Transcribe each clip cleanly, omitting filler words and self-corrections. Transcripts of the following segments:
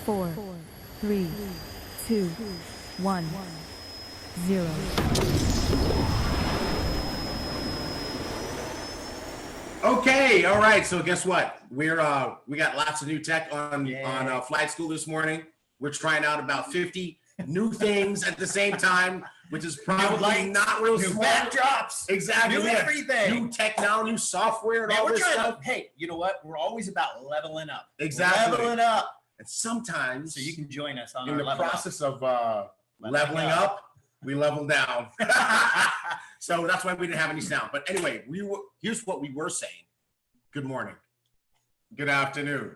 4, 3, 2, 1, 0. Okay, all right. So guess what? We got lots of new tech on flight school this morning. We're trying out about 50 new things at the same time, which is probably not real new smart. backdrops, Exactly. new everything, new tech now, new software, and all this stuff. Hey, you know what? We're always about leveling up. Exactly. Leveling up. And sometimes, So you can join us on in our the process of leveling up, we level down. So that's why we didn't have any sound. But anyway, here's what we were saying. Good morning. Good afternoon.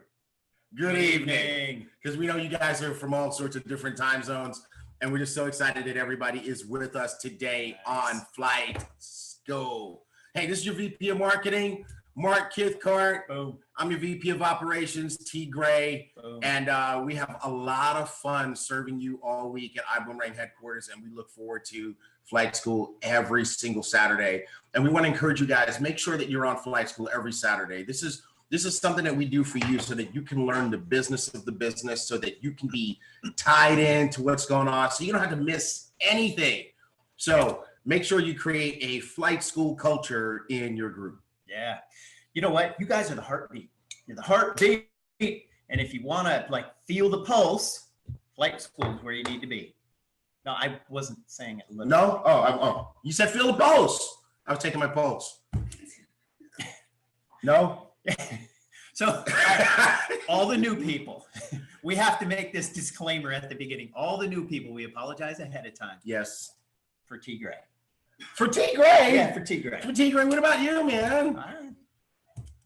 Good evening. Because we know you guys are from all sorts of different time zones. And we're just so excited that everybody is with us today on Flight School. Hey, this is your VP of Marketing, Mark Kithcart. Boom. I'm your VP of Operations, T. Gray. Boom. And we have a lot of fun serving you all week at Ibüümerang headquarters. And we look forward to Flight School every single Saturday. And we want to encourage you guys, make sure that you're on Flight School every Saturday. This is something that we do for you so that you can learn the business of the business, so that you can be tied into what's going on, so you don't have to miss anything. So make sure you create a Flight School culture in your group. Yeah. You know what? You guys are the heartbeat. You're the heartbeat. And if you want to feel the pulse, Flight School is where you need to be. No, I wasn't saying it literally. No? Oh, you said feel the pulse. I was taking my pulse. No? So all the new people, we have to make this disclaimer at the beginning. All the new people, we apologize ahead of time. Yes. For T. Gray. For T. Gray? Yeah, for T. Gray. For T. Gray, what about you, man?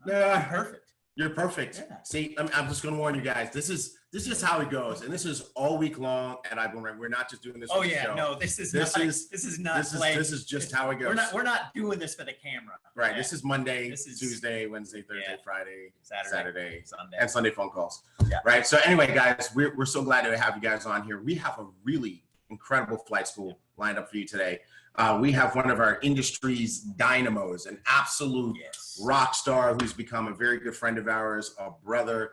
I'm perfect. You're perfect. Yeah. See, I'm just going to warn you guys. This is how it goes, and this is all week long at Ibüümerang. We're not just doing this. Oh for the yeah, show. no, this is not. This is just how it goes. We're not doing this for the camera. Right. Yeah. This is Monday, Tuesday, Wednesday, Thursday, Friday, Saturday, Sunday, and Sunday phone calls. Yeah. Right. So anyway, guys, we're so glad to have you guys on here. We have a really incredible flight school lined up for you today. We have one of our industry's dynamos, an absolute rock star who's become a very good friend of ours, a brother,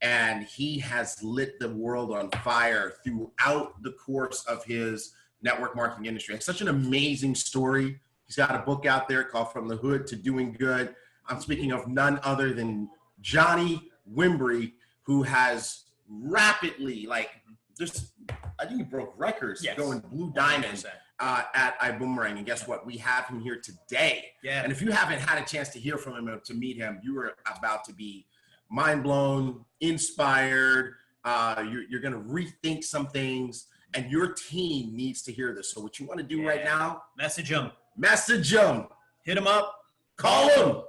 and he has lit the world on fire throughout the course of his network marketing industry. It's such an amazing story. He's got a book out there called From the Hood to Doing Good. I'm speaking of none other than Johnny Wimbrey, who has rapidly, I think he broke records going blue diamond at Ibüümerang. And guess what? We have him here today. Yeah. And if you haven't had a chance to hear from him or to meet him, you are about to be mind blown, inspired. You're going to rethink some things, and your team needs to hear this. So what you want to do right now? Message them. Hit them up. Call them.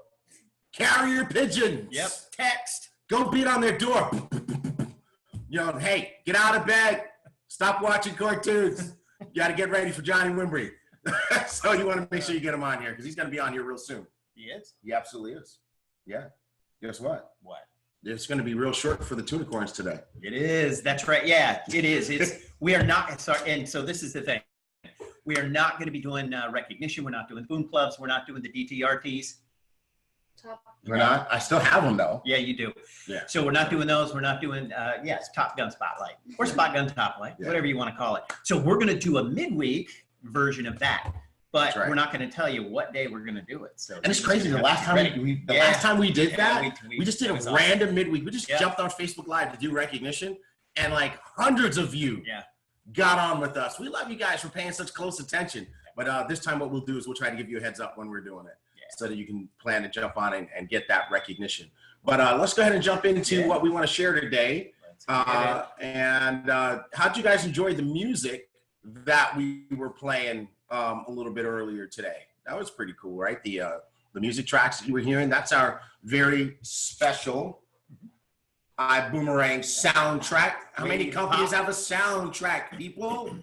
Carrier pigeons. Yep. Text. Go beat on their door. Hey, get out of bed. Stop watching cartoons. You got to get ready for Johnny Wimbrey. So you want to make sure you get him on here because he's going to be on here real soon. He is? He absolutely is. Yeah. Guess what? What? It's going to be real short for the tunicorns today. It is. That's right. Yeah, it is. We are not. Sorry. And so this is the thing. We are not going to be doing recognition. We're not doing boom clubs. We're not doing the DTRTs. We're not. I still have them though. Yeah, you do. Yeah. So we're not doing those. We're not doing Top Gun Spotlight or Spot Gun Toplight, whatever you want to call it. So we're going to do a midweek version of that, but we're not going to tell you what day we're going to do it. So and it's crazy. The last time we did that, we just did a random midweek. We just jumped on Facebook Live to do recognition, and hundreds of you got on with us. We love you guys for paying such close attention. But this time, what we'll do is we'll try to give you a heads up when we're doing it, so that you can plan to jump on and get that recognition. But let's go ahead and jump into what we want to share today. And how'd you guys enjoy the music that we were playing a little bit earlier today? That was pretty cool, right? The music tracks that you were hearing, that's our very special Ibüümerang soundtrack. How many companies have a soundtrack, people?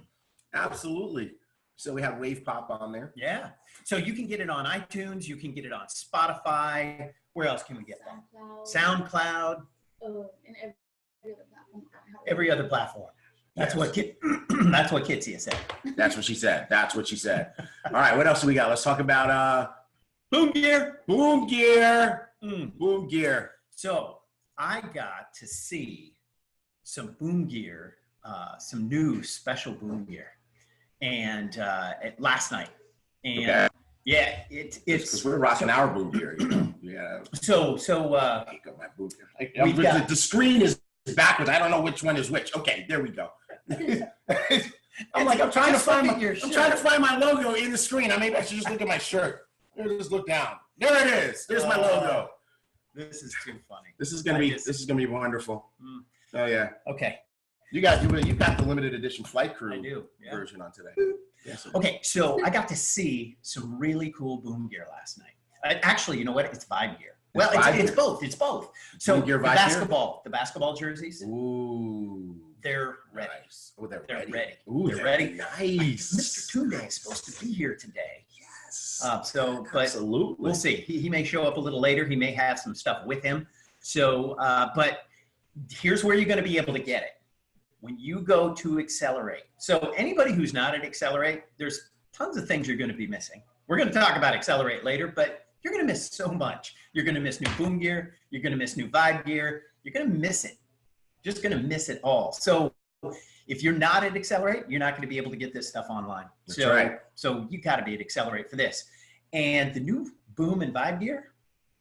Absolutely. So we have Wave Pop on there. Yeah. So you can get it on iTunes. You can get it on Spotify. Where else can we get that? SoundCloud. And every other platform. That's what that's what Kitsia said. That's what she said. That's what she said. All right. What else do we got? Let's talk about Boom Gear. Boom Gear. Boom Gear. So I got to see some boom gear, some new special boom gear, and last night, and yeah, it's because we're rocking our boom gear. You know? Yeah. So I got my boom gear. The screen is backwards. I don't know which one is which. Okay, there we go. I'm trying to find my logo in the screen. Maybe I should just look at my shirt. Just look down. There it is. There's my logo. This is too funny. This is gonna be wonderful. Oh yeah. Okay. You got the limited edition flight crew version on today. Yes, okay, so I got to see some really cool boom gear last night. Actually, you know what? It's vibe gear. Well, it's both. It's both. So the basketball jerseys. Ooh. They're ready. Nice. Oh, they're ready. Ooh, they're ready. Nice. Mr. Tunde is supposed to be here today. Yes. But absolutely. We'll see. He may show up a little later. He may have some stuff with him. So, but here's where you're going to be able to get it. When you go to Accelerate. So anybody who's not at Accelerate, there's tons of things you're going to be missing. We're going to talk about Accelerate later, but you're going to miss so much. You're going to miss new boom gear. You're going to miss new vibe gear. You're going to miss it. Just going to miss it all. So if you're not at Accelerate, you're not going to be able to get this stuff online. That's right. So you got to be at Accelerate for this. And the new boom and vibe gear,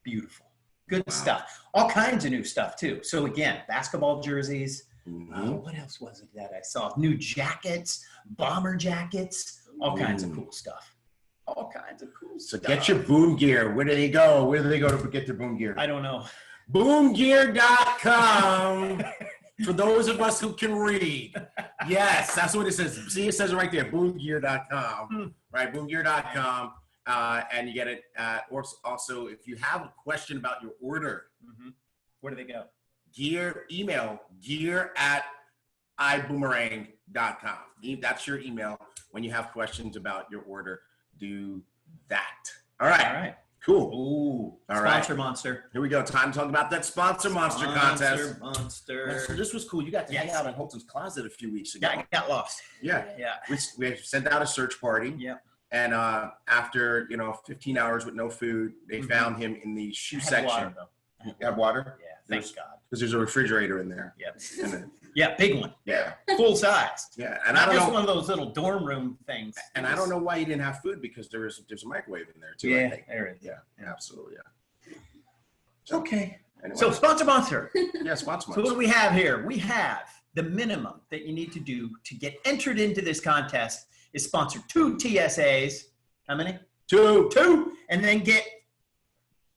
beautiful. Good stuff. All kinds of new stuff too. So again, basketball jerseys. What else was it that I saw? New jackets, bomber jackets, all kinds of cool stuff. All kinds of cool stuff. So get your boom gear. Where do they go? Where do they go to get their boom gear? I don't know. Boomgear.com. For those of us who can read. Yes, that's what it says. See, it says it right there. Boomgear.com. Right, boomgear.com. And you get it. Also, if you have a question about your order, where do they go? Email gear@iboomerang.com. That's your email when you have questions about your order. Do that. All right. Cool. Ooh. All Sponsor Monster. Here we go. Time to talk about that Sponsor Monster contest. Monster. So this was cool. You got to hang out in Holton's closet a few weeks ago. I got lost. Yeah. We sent out a search party. Yeah. And after 15 hours with no food, they found him in the shoe section. Water, though. You have water? Yeah. Thank God. Because there's a refrigerator in there. Yep. Yeah, big one. Yeah. Full size. Yeah. And I don't know. One of those little dorm room things. And I don't know why you didn't have food because there's a microwave in there too. Yeah, I think. there is. Yeah, absolutely. Yeah. Okay. Anyway. So Sponsor Monster. Yeah, Sponsor Monster. So what do we have here? We have the minimum that you need to do to get entered into this contest is sponsor 2 TSAs. How many? 2. And then get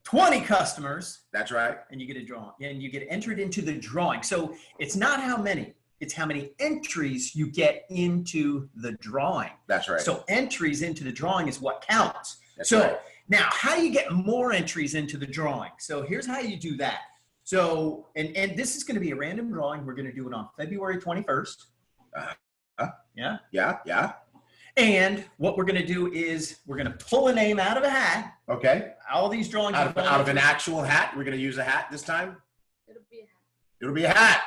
20 customers. That's right. And you get a drawing. And you get entered into the drawing. So it's not how many, it's how many entries you get into the drawing. That's right. So entries into the drawing is what counts. That's right. Now, how do you get more entries into the drawing? So here's how you do that. So, and this is going to be a random drawing. We're going to do it on February 21st. Yeah. And what we're going to do is we're going to pull a name out of a hat. Okay. All these drawings. Out of an actual hat. We're going to use a hat this time. It'll be a hat. It'll be a hat.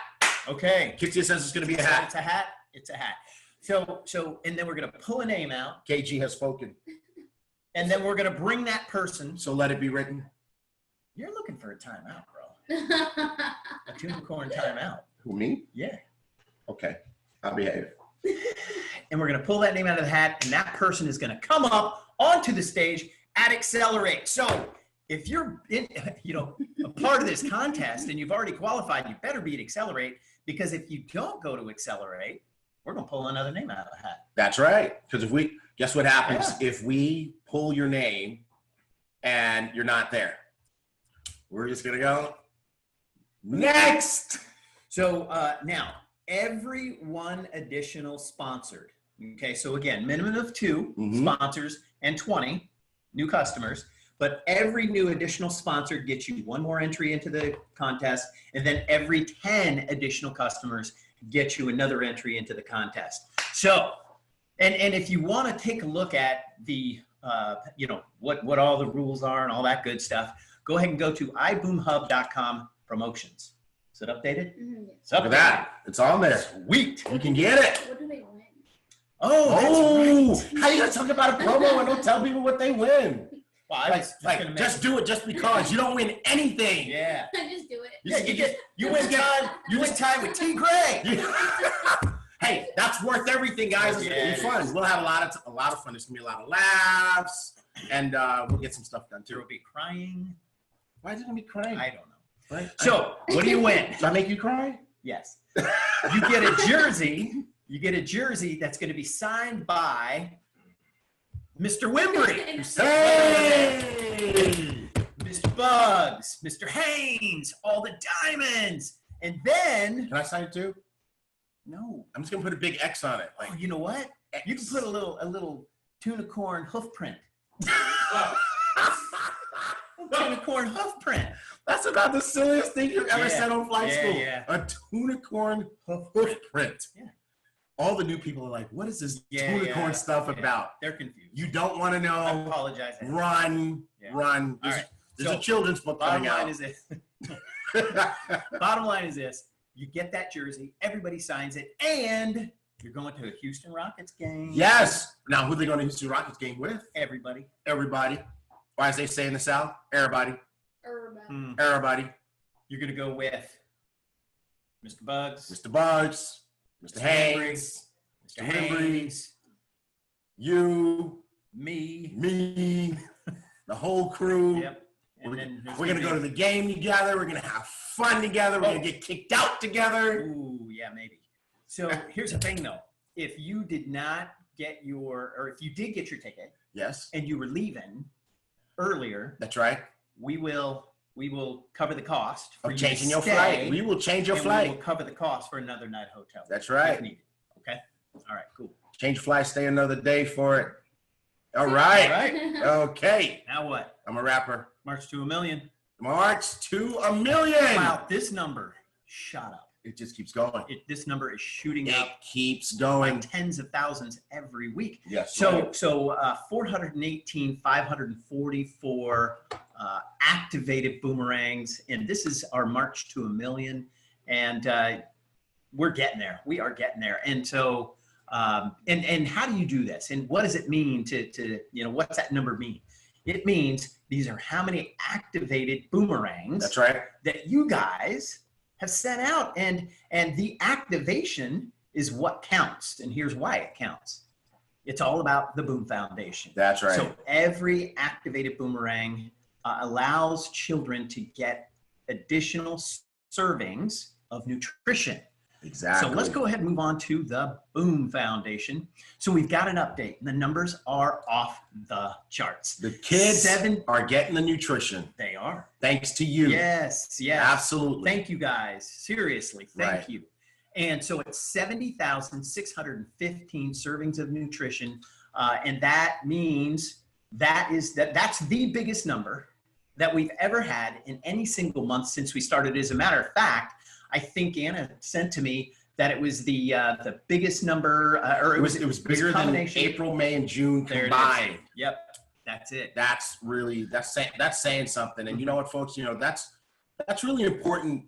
Okay. Kitty says it's going to be a hat. It's a hat. It's a hat. So, and then we're going to pull a name out. KG has spoken. And then we're going to bring that person. So let it be written. You're looking for a timeout, bro. A unicorn timeout. Who, me? Yeah. Okay. I'll behave. And we're going to pull that name out of the hat, and that person is going to come up onto the stage at Accelerate. So if you're a part of this contest and you've already qualified, you better be at Accelerate, because if you don't go to Accelerate, we're going to pull another name out of the hat. That's right. Because guess what happens if we pull your name and you're not there? We're just going to go next. So now, every one additional sponsored. Okay, so again, minimum of 2 sponsors and 20 new customers. But every new additional sponsor gets you 1 more entry into the contest, and then every 10 additional customers get you another entry into the contest. So, and if you want to take a look at the, what all the rules are and all that good stuff, go ahead and go to iboomhub.com promotions. Is it updated? It's updated. Look at that. It's on there. Sweet. You can get it. What do they win? Oh, that's right. How you going to talk about a promo and don't tell people what they win? Just do it just because. You don't win anything. Yeah. Just do it. You win time with T. Gray. Hey, that's worth everything, guys. It's gonna be fun. We'll have a lot of fun. There's gonna be a lot of laughs, and we'll get some stuff done too. There will be crying. Why is it gonna be crying? I don't know. Right? So, what do you win? Did I make you cry? Yes. You get a jersey. You get a jersey that's going to be signed by Mr. Wimbrey. Hey! Mr. Buggs, Mr. Haynes, all the diamonds. And then... Can I sign it too? No. I'm just going to put a big X on it. Like, oh, you know what? X. You can put a little tunicorn hoof print. Tunicorn hoof print. That's about the silliest thing you've ever said on flight school. Yeah. A tunicorn hoof print. Yeah. All the new people are like, what is this tunicorn stuff about? They're confused. You don't want to know. I apologize. Run. There's a children's book coming out. Bottom line is this. You get that jersey. Everybody signs it. And you're going to a Houston Rockets game. Yes. Now, who are they going to Houston Rockets game with? Everybody. Why, as they say in the South, everybody. Everybody. You're going to go with Mr. Buggs. Mr. Haynes. Mr. Haynes. You. Me. The whole crew. Yep. We're going to go to the game together. We're going to have fun together. We're going to get kicked out together. Ooh, yeah, maybe. So here's the thing, though. If you did not get if you did get your ticket. Yes. And you were leaving earlier. That's right. We will cover the cost for of changing your flight. We will change your flight. We will cover the cost for another night hotel. That's right. If needed. Okay. All right. Cool. Change flight. Stay another day for it. All right. Okay. Now what? I'm a rapper. March to 1 million. March to 1 million. Wow. This number shot up. It just keeps going. This number is shooting up. It keeps going. By tens of thousands every week. Yes. So 418,544 activated boomerangs, and this is our March to 1 million, and we're getting there. We are getting there. And so, and how do you do this? And what does it mean to what's that number mean? It means these are how many activated boomerangs. That's right. That you guys have sent out, and the activation is what counts, and here's why it counts. It's all about the Boom Foundation. That's right. So every activated boomerang allows children to get additional servings of nutrition. Exactly. So let's go ahead and move on to the Boom Foundation. So we've got an update, and the numbers are off the charts. The kids are getting the nutrition. They are. Thanks to you. Yes. Absolutely. Thank you, guys. Seriously, thank you. And so it's 70,615 servings of nutrition, and that means that's the biggest number that we've ever had in any single month since we started. As a matter of fact, I think Anna sent to me that it was the biggest number, or it was bigger than April, May, and June combined. Yep, that's it. That's saying something. And you know what, folks? That's really important.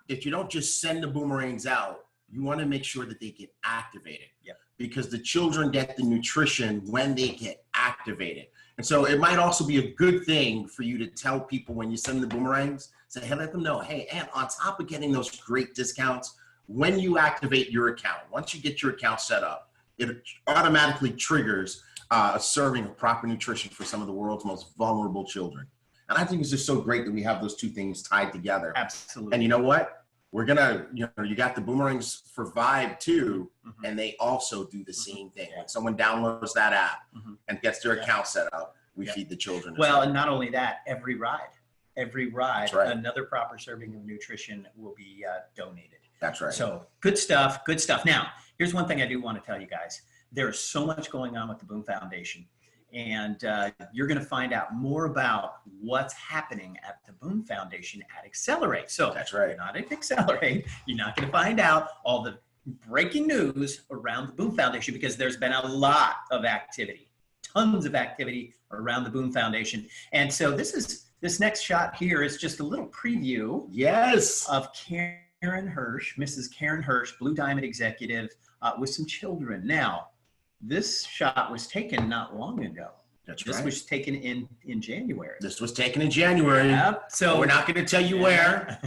If you don't just send the boomerangs out, you want to make sure that they get activated. Yep. Because the children get the nutrition when they get activated. And so it might also be a good thing for you to tell people when you send the boomerangs, say, hey, let them know, hey, and on top of getting those great discounts, when you activate your account, once you get your account set up, it automatically triggers a serving of proper nutrition for some of the world's most vulnerable children. And I think it's just so great that we have those two things tied together. Absolutely. And you know what? We're gonna, you got the boomerangs for Vibe too, and they also do the same thing. When someone downloads that app and gets their account set up, we feed the children. Well, and not only that, every ride, That's right. Another proper serving of nutrition will be donated. That's right. So good stuff. Now, here's one thing I do want to tell you guys. There is so much going on with the Boom Foundation. And you're going to find out more about what's happening at the Boom Foundation at Accelerate. So that's right. You're not at Accelerate. You're not going to find out all the breaking news around the Boom Foundation, because there's been a lot of activity, tons of activity around the Boom Foundation. And so this next shot here is just a little preview. Yes. Of Karen Hirsch, Mrs. Karen Hirsch, Blue Diamond executive, with some children. Now, this shot was taken not long ago. This was taken in January. This was taken in January. Yep. So we're not going to tell you where.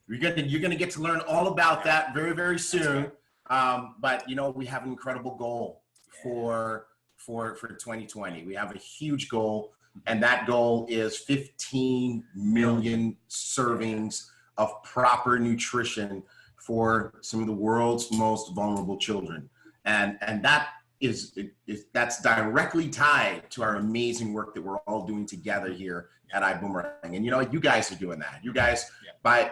You're gonna get to learn all about that very, very soon. But you know, we have an incredible goal for 2020. We have a huge goal, and that goal is 15 million servings of proper nutrition for some of the world's most vulnerable children. And that that's directly tied to our amazing work that we're all doing together here at Ibüümerang. And you know, you guys are doing that. You guys, by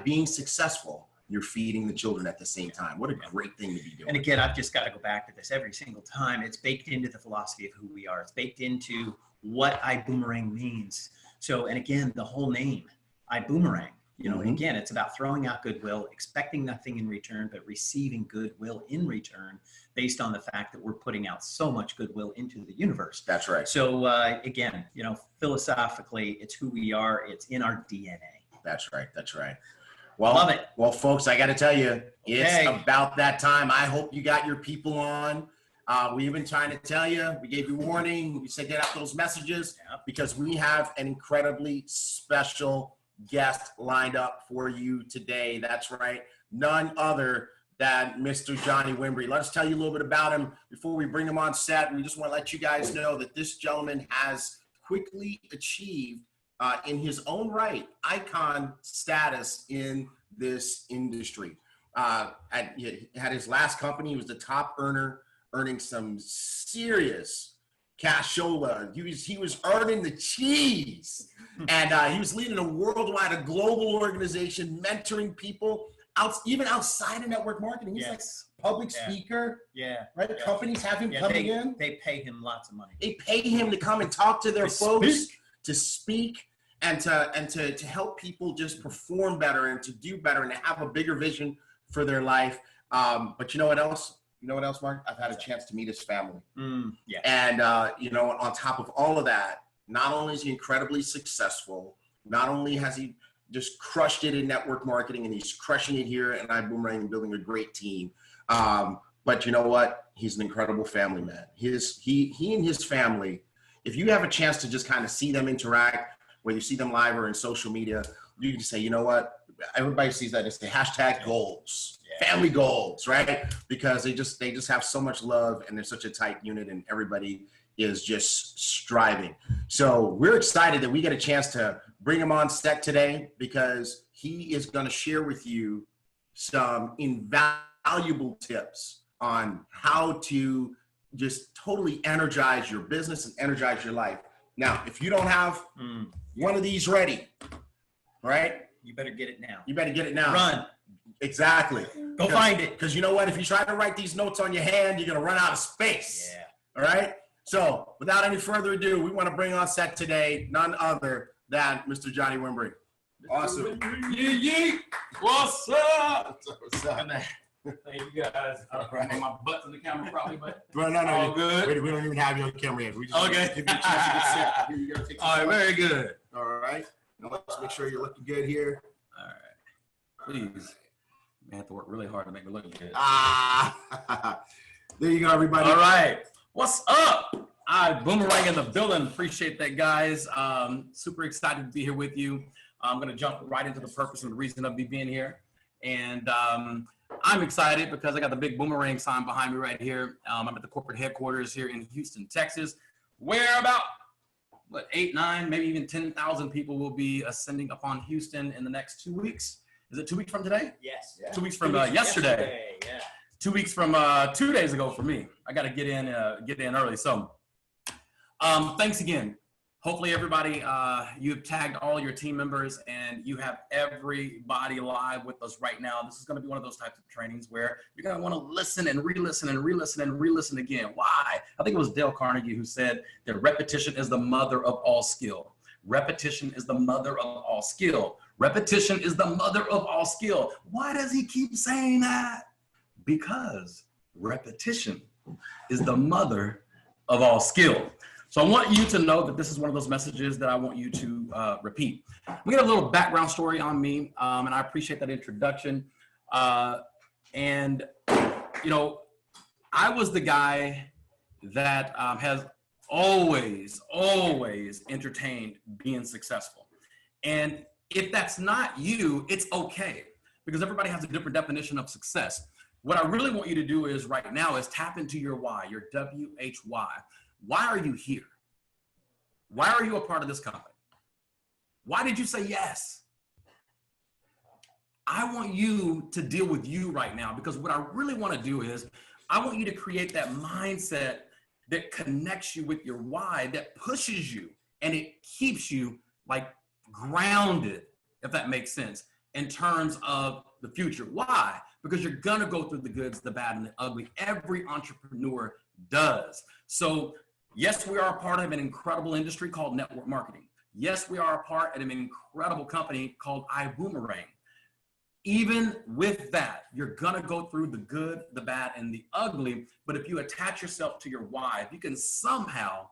being successful, you're feeding the children at the same time. What a great thing to be doing. And again, I've just got to go back to this every single time. It's baked into the philosophy of who we are. It's baked into what Ibüümerang means. So, and again, the whole name, Ibüümerang. You know, again, it's about throwing out goodwill, expecting nothing in return, but receiving goodwill in return based on the fact that we're putting out so much goodwill into the universe. That's right. So again, you know, philosophically, it's who we are. It's in our DNA. That's right. That's right. Well, love it. Well, folks, I got to tell you, it's about that time. I hope you got your people on. We've been trying to tell you, we gave you warning. We said get out those messages because we have an incredibly special guest lined up for you today. That's right. None other than Mr. Johnny Wimbrey. Let us tell you a little bit about him before we bring him on set. We just want to let you guys know that this gentleman has quickly achieved, in his own right, icon status in this industry. At his last company, he was the top earner, earning some serious cashola. He was earning the cheese, and he was leading a global organization, mentoring people even outside of network marketing. He's like public speaker. Right. Companies have him coming in. They pay him lots of money. They pay him to come and talk to their folks, to speak, and to help people just perform better and to do better and to have a bigger vision for their life. But you know what else? You know what else, Mark? I've had a chance to meet his family. And, you know, on top of all of that, not only is he incredibly successful, not only has he just crushed it in network marketing and he's crushing it here at Ibüümerang and building a great team. But you know what? He's an incredible family man. He and his family, if you have a chance to just kind of see them interact, whether you see them live or in social media, you can say, you know what? Everybody sees that. It's the hashtag goals, family goals, right? Because they just have so much love and they're such a tight unit and everybody is just striving. So we're excited that we get a chance to bring him on set today because he is going to share with you some invaluable tips on how to just totally energize your business and energize your life. Now, if you don't have one of these ready, right? You better get it now. You better get it now. Run. Exactly. Go find it. Because you know what? If you try to write these notes on your hand, you're going to run out of space. All right? So without any further ado, we want to bring on set today none other than Mr. Johnny Wimbrey. Awesome. What's up? What's up? Thank you guys. All right. My butt's in the camera probably, but no, all good. We don't even have you on camera yet. We just okay. Give you a chance to get set. All right, very good. All right. Now let's make sure you're looking good here. All right. Please. I have to work really hard to make me look good. There you go, everybody. All right. What's up? Ibüümerang in the building. Appreciate that, guys. Super excited to be here with you. I'm going to jump right into the purpose and the reason of me being here. And I'm excited because I got the big Boomerang sign behind me right here. I'm at the corporate headquarters here in Houston, Texas, where about 8, 9, maybe even 10,000 people will be ascending upon Houston in the next 2 weeks. Is it 2 weeks from today? Yes. 2 weeks from yesterday. 2 weeks from 2 days ago for me. I got to get in early. So thanks again. Hopefully everybody, you have tagged all your team members and you have everybody live with us right now. This is going to be one of those types of trainings where you're going to want to listen and re-listen and re-listen and re-listen again. Why? I think it was Dale Carnegie who said that repetition is the mother of all skill. Repetition is the mother of all skill. Repetition is the mother of all skill. Why does he keep saying that? Because repetition is the mother of all skill. So I want you to know that this is one of those messages that I want you to repeat. We got a little background story on me, and I appreciate that introduction. And, you know, I was the guy that has always, always entertained being successful. And if that's not you, it's okay, because everybody has a different definition of success. What I really want you to do is right now is tap into your why, your WHY. Why are you here? Why are you a part of this company? Why did you say yes? I want you to deal with you right now, because what I really want to do is I want you to create that mindset that connects you with your why, that pushes you and it keeps you like grounded, if that makes sense, in terms of the future. Why? Because you're gonna go through the goods, the bad, and the ugly. Every entrepreneur does. So yes, we are a part of an incredible industry called network marketing. Yes, we are a part of an incredible company called Ibüümerang. Even with that, you're gonna go through the good, the bad, and the ugly. But if you attach yourself to your why, if you can somehow,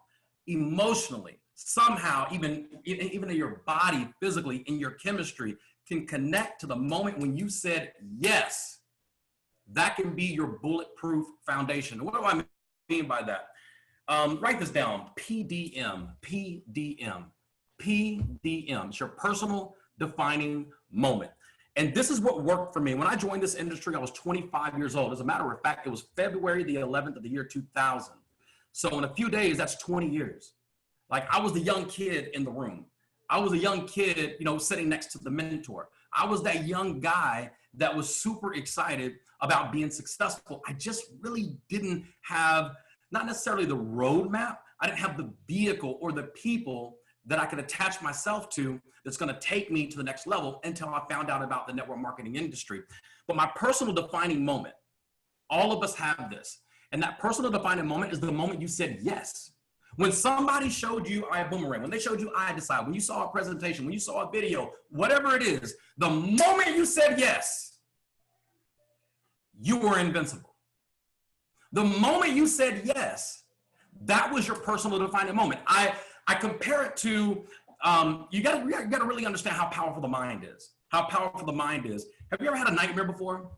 emotionally, somehow, even in your body, physically, in your chemistry, can connect to the moment when you said yes, that can be your bulletproof foundation. What do I mean by that? Write this down, PDM, PDM, PDM. It's your personal defining moment. And this is what worked for me. When I joined this industry, I was 25 years old. As a matter of fact, it was February the 11th of the year 2000. So in a few days, that's 20 years. Like, I was the young kid in the room. I was a young kid, sitting next to the mentor. I was that young guy that was super excited about being successful. I just really didn't have, not necessarily the roadmap. I didn't have the vehicle or the people that I could attach myself to that's gonna take me to the next level until I found out about the network marketing industry. But my personal defining moment, all of us have this. And that personal defining moment is the moment you said yes. When somebody showed you Ibüümerang, when they showed you iDecide, when you saw a presentation, when you saw a video, whatever it is, the moment you said yes, you were invincible. The moment you said yes, that was your personal defining moment. I compare it to, you gotta really understand how powerful the mind is. How powerful the mind is. Have you ever had a nightmare before?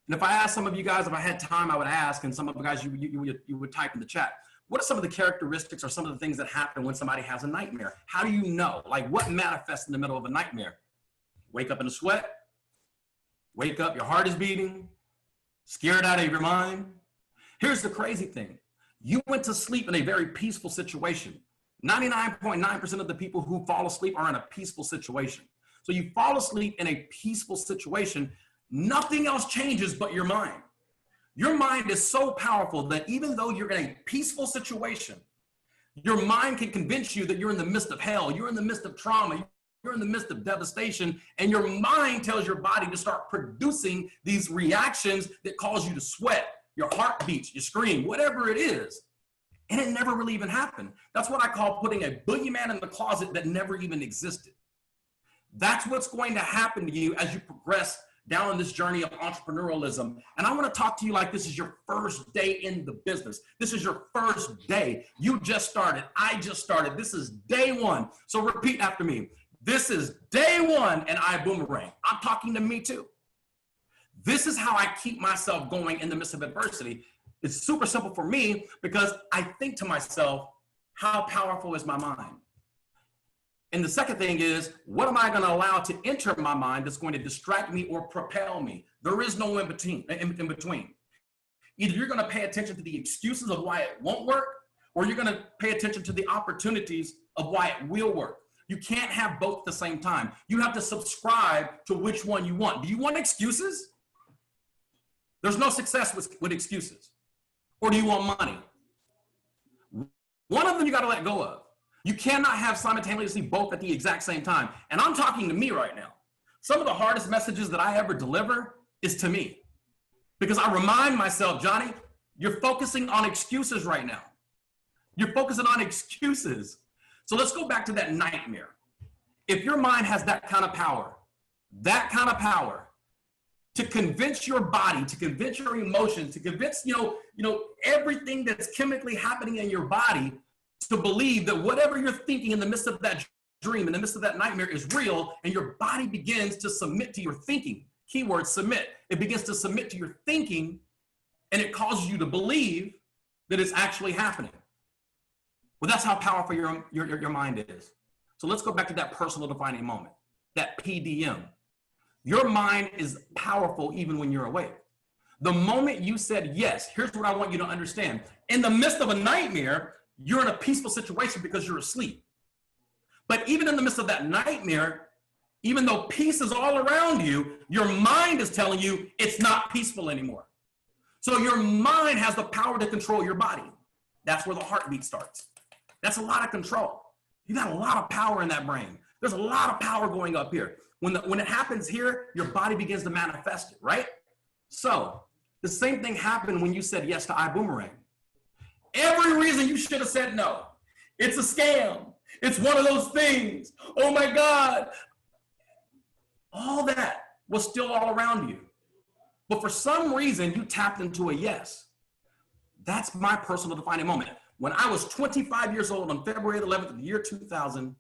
And if I asked some of you guys, if I had time, I would ask, and some of you guys, you would type in the chat. What are some of the characteristics or some of the things that happen when somebody has a nightmare? How do you know? Like, what manifests in the middle of a nightmare? Wake up in a sweat, wake up, your heart is beating, scared out of your mind. Here's the crazy thing. You went to sleep in a very peaceful situation. 99.9% of the people who fall asleep are in a peaceful situation. So you fall asleep in a peaceful situation, nothing else changes but your mind. Your mind is so powerful that even though you're in a peaceful situation, your mind can convince you that you're in the midst of hell, you're in the midst of trauma, you're in the midst of devastation, and your mind tells your body to start producing these reactions that cause you to sweat, your heart beats, you scream, whatever it is. And it never really even happened. That's what I call putting a boogeyman in the closet that never even existed. That's what's going to happen to you as you progress down this journey of entrepreneurialism. And I want to talk to you like this is your first day in the business. This is your first day. You just started. I just started. This is day one. So repeat after me. This is day one in Ibüümerang. I'm talking to me too. This is how I keep myself going in the midst of adversity. It's super simple for me because I think to myself, how powerful is my mind? And the second thing is, what am I going to allow to enter my mind that's going to distract me or propel me? There is no in between. Either you're going to pay attention to the excuses of why it won't work, or you're going to pay attention to the opportunities of why it will work. You can't have both at the same time. You have to subscribe to which one you want. Do you want excuses? There's no success with excuses. Or do you want money? One of them you got to let go of. You cannot have simultaneously both at the exact same time. And I'm talking to me right now. Some of the hardest messages that I ever deliver is to me. Because I remind myself, Johnny, you're focusing on excuses right now. You're focusing on excuses. So let's go back to that nightmare. If your mind has that kind of power to convince your body, to convince your emotions, to convince, everything that's chemically happening in your body to believe that whatever you're thinking in the midst of that dream, in the midst of that nightmare is real, and your body begins to submit to your thinking. Keyword, submit. It begins to submit to your thinking, and it causes you to believe that it's actually happening. Well, that's how powerful your mind is. So let's go back to that personal defining moment, that PDM. Your mind is powerful even when you're awake. The moment you said yes, here's what I want you to understand. In the midst of a nightmare, you're in a peaceful situation because you're asleep. But even in the midst of that nightmare, even though peace is all around you, your mind is telling you it's not peaceful anymore. So your mind has the power to control your body. That's where the heartbeat starts. That's a lot of control. You got a lot of power in that brain. There's a lot of power going up here. When it happens here, your body begins to manifest it, right? So the same thing happened when you said yes to Ibüümerang. Every reason you should have said no. It's a scam. It's one of those things. Oh my God. All that was still all around you. But for some reason, you tapped into a yes. That's my personal defining moment. When I was 25 years old on February 11th of the year 2000,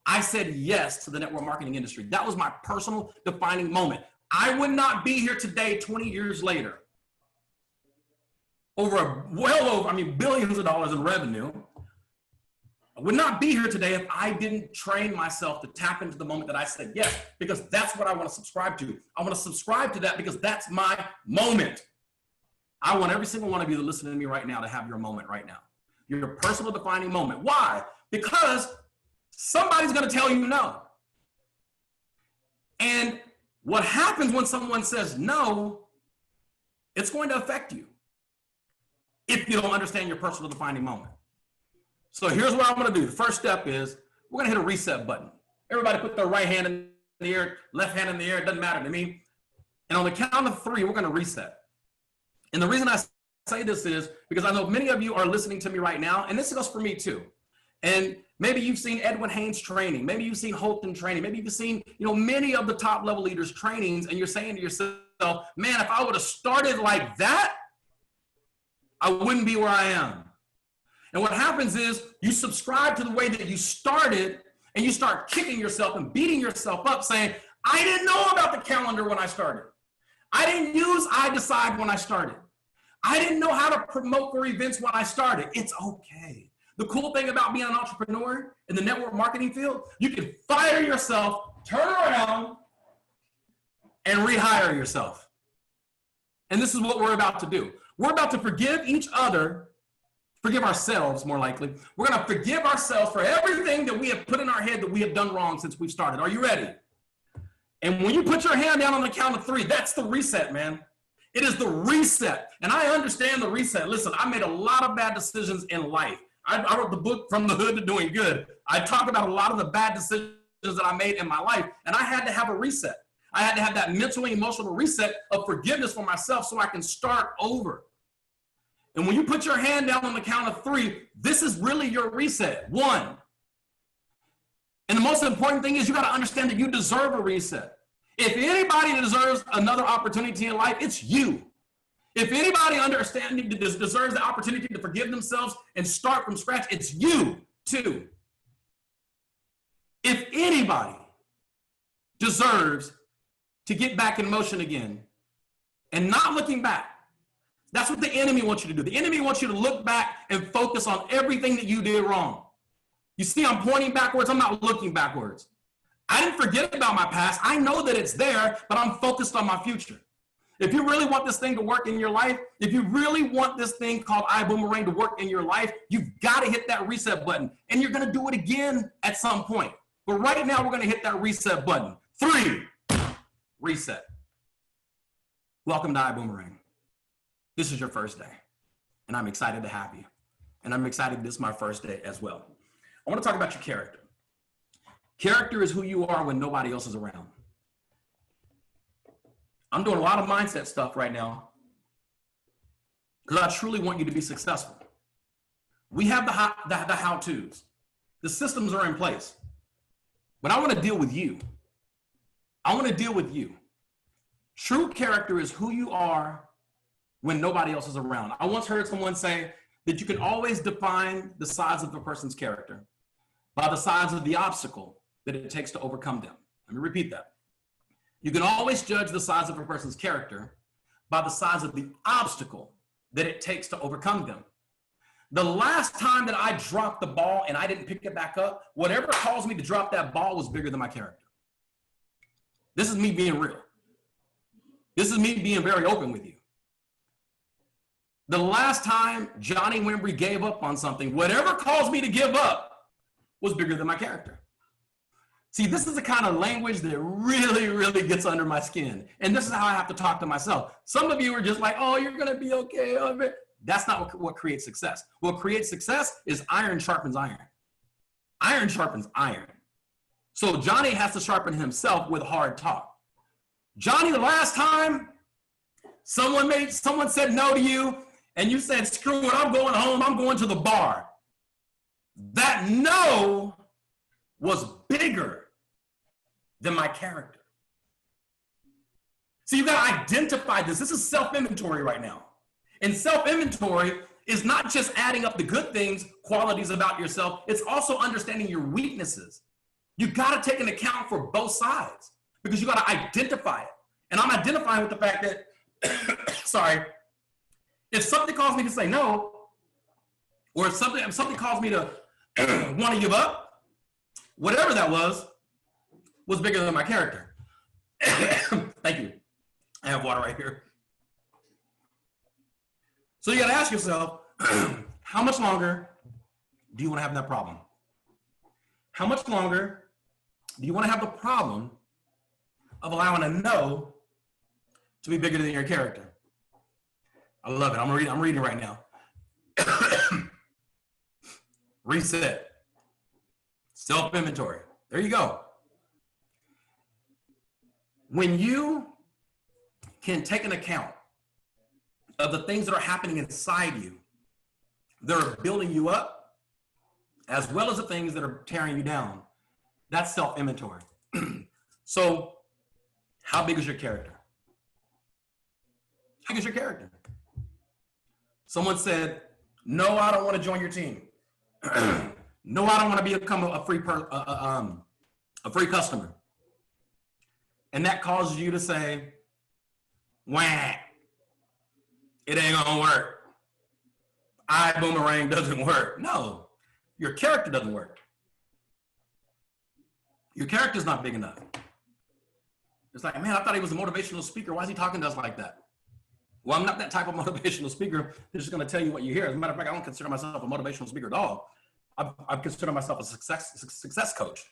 I said yes to the network marketing industry. That was my personal defining moment. I would not be here today 20 years later. Billions of dollars in revenue. I would not be here today if I didn't train myself to tap into the moment that I said yes, because that's what I want to subscribe to. I want to subscribe to that because that's my moment. I want every single one of you that listen to me right now to have your moment right now. Your personal defining moment. Why? Because somebody's going to tell you no. And what happens when someone says no, it's going to affect you if you don't understand your personal defining moment. So here's what I'm going to do. The first step is we're going to hit a reset button. Everybody put their right hand in the air, left hand in the air. It doesn't matter to me. And on the count of 3, we're going to reset. And the reason I say this is because I know many of you are listening to me right now, and this goes for me too. And maybe you've seen Edwin Haynes training. Maybe you've seen Holton training. Maybe you've seen, many of the top level leaders trainings, and you're saying to yourself, man, if I would have started like that, I wouldn't be where I am. And what happens is you subscribe to the way that you started, and you start kicking yourself and beating yourself up saying, I didn't know about the calendar when I started. I didn't use iDecide when I started. I didn't know how to promote for events when I started. It's okay. The cool thing about being an entrepreneur in the network marketing field, you can fire yourself, turn around, and rehire yourself. And this is what we're about to do. We're about to forgive each other, forgive ourselves more likely. We're going to forgive ourselves for everything that we have put in our head that we have done wrong since we've started. Are you ready? And when you put your hand down on the count of 3, that's the reset, man. It is the reset. And I understand the reset. Listen, I made a lot of bad decisions in life. I wrote the book From the Hood to Doing Good. I talk about a lot of the bad decisions that I made in my life, and I had to have a reset. I had to have that mental and emotional reset of forgiveness for myself so I can start over. And when you put your hand down on the count of 3, this is really your reset. 1. And the most important thing is you got to understand that you deserve a reset. If anybody deserves another opportunity in life, it's you. If anybody deserves the opportunity to forgive themselves and start from scratch, it's you too. If anybody deserves to get back in motion again and not looking back, that's what the enemy wants you to do. The enemy wants you to look back and focus on everything that you did wrong. You see, I'm pointing backwards. I'm not looking backwards. I didn't forget about my past. I know that it's there, but I'm focused on my future. If you really want this thing to work in your life, if you really want this thing called Ibüümerang to work in your life, you've got to hit that reset button. And you're going to do it again at some point. But right now, we're going to hit that reset button. 3, reset. Welcome to Ibüümerang. This is your first day, and I'm excited to have you. And I'm excited this is my first day as well. I want to talk about your character. Character is who you are when nobody else is around. I'm doing a lot of mindset stuff right now because I truly want you to be successful. We have the how-tos. The systems are in place. But I want to deal with you. I want to deal with you. True character is who you are when nobody else is around. I once heard someone say that you can always define the size of a person's character by the size of the obstacle that it takes to overcome them. Let me repeat that. You can always judge the size of a person's character by the size of the obstacle that it takes to overcome them. The last time that I dropped the ball and I didn't pick it back up, whatever caused me to drop that ball was bigger than my character. This is me being real. This is me being very open with you. The last time Johnny Wimbrey gave up on something, whatever caused me to give up was bigger than my character. See, this is the kind of language that really, really gets under my skin. And this is how I have to talk to myself. Some of you are just like, oh, you're going to be okay. That's not what creates success. What creates success is iron sharpens iron. Iron sharpens iron. So Johnny has to sharpen himself with hard talk. Johnny, the last time someone said no to you and you said, screw it, I'm going home, I'm going to the bar. That no was bigger than my character. So you got to identify this. This is self-inventory right now. And self-inventory is not just adding up the good things, qualities about yourself. It's also understanding your weaknesses. You got to take an account for both sides because you got to identify it. And I'm identifying with the fact that, sorry, if something caused me to say no, or if something caused me to want to give up, whatever that was bigger than my character. Thank you. I have water right here. So you got to ask yourself, how much longer do you want to have that problem? How much longer do you want to have the problem of allowing a no to be bigger than your character? I love it. I'm reading right now. Reset. Self-inventory. There you go. When you can take an account of the things that are happening inside you that are building you up, as well as the things that are tearing you down, that's self-inventory. So how big is your character? How big is your character? Someone said, no, I don't want to join your team. No, I don't want to become a free customer. And that causes you to say, wah, it ain't gonna work. Ibüümerang doesn't work. No, your character doesn't work. Your character's not big enough. It's like, man, I thought he was a motivational speaker. Why is he talking to us like that? Well, I'm not that type of motivational speaker that's just going to tell you what you hear. As a matter of fact, I don't consider myself a motivational speaker at all. I consider myself a success coach.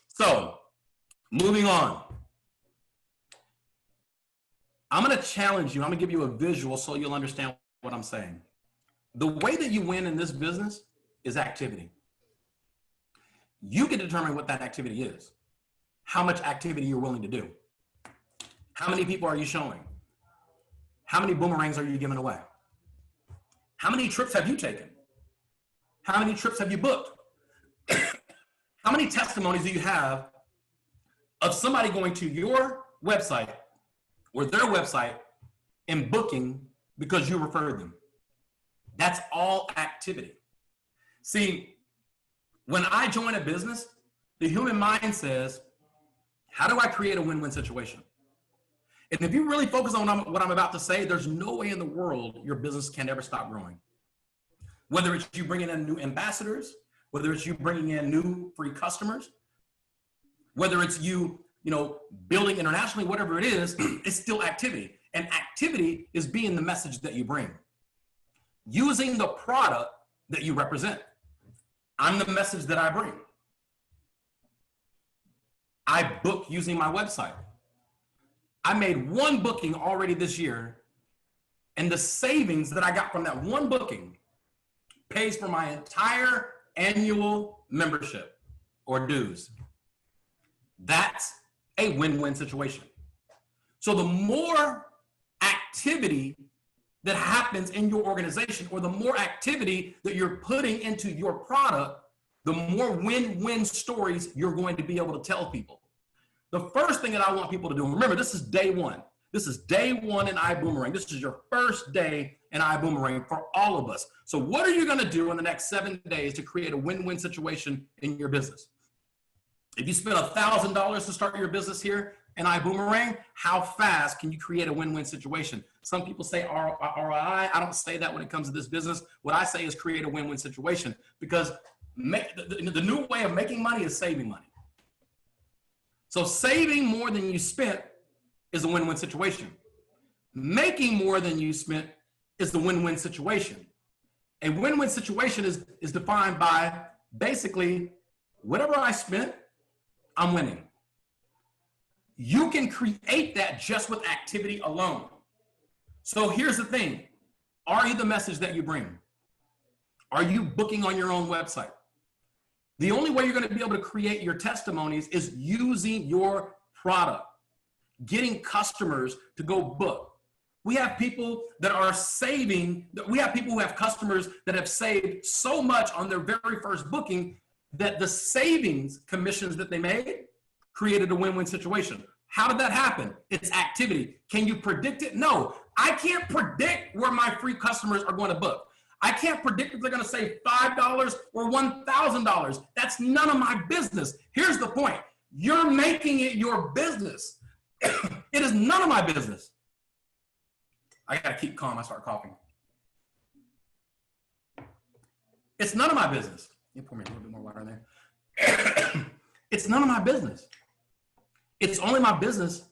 So, moving on. I'm going to challenge you. I'm going to give you a visual so you'll understand what I'm saying. The way that you win in this business is activity. You can determine what that activity is. How much activity you're willing to do. How many people are you showing? How many boomerangs are you giving away? How many trips have you taken? How many trips have you booked? How many testimonies do you have of somebody going to your website or their website and booking because you referred them? That's all activity. See, when I join a business, the human mind says, how do I create a win-win situation? And if you really focus on what I'm about to say, there's no way in the world your business can ever stop growing. Whether it's you bringing in new ambassadors, whether it's you bringing in new free customers, whether it's you building internationally, whatever it is, it's still activity. And activity is being the message that you bring. Using the product that you represent. I'm the message that I bring. I book using my website. I made one booking already this year, and the savings that I got from that one booking pays for my entire annual membership or dues. That's a win-win situation. So the more activity that happens in your organization, or the more activity that you're putting into your product, the more win-win stories you're going to be able to tell people. The first thing that I want people to do, and remember, this is day one. This is day one in Ibüümerang. This is your first day in Ibüümerang for all of us. So what are you going to do in the next 7 days to create a win-win situation in your business? If you spend $1,000 to start your business here in Ibüümerang, how fast can you create a win-win situation? Some people say ROI. I don't say that when it comes to this business. What I say is create a win-win situation, because the new way of making money is saving money. So saving more than you spent is a win-win situation. Making more than you spent is the win-win situation. A win-win situation is defined by basically whatever I spent, I'm winning. You can create that just with activity alone. So here's the thing. Are you the message that you bring? Are you booking on your own website? The only way you're going to be able to create your testimonies is using your product, getting customers to go book. We have people that are saving, we have people who have customers that have saved so much on their very first booking that the savings commissions that they made created a win-win situation. How did that happen? It's activity. Can you predict it? No, I can't predict where my free customers are going to book. I can't predict if they're going to save $5 or $1,000. That's none of my business. Here's the point. You're making it your business. It is none of my business. I got to keep calm. I start coughing. It's none of my business. You pour me a little bit more water in there. It's none of my business. It's only my business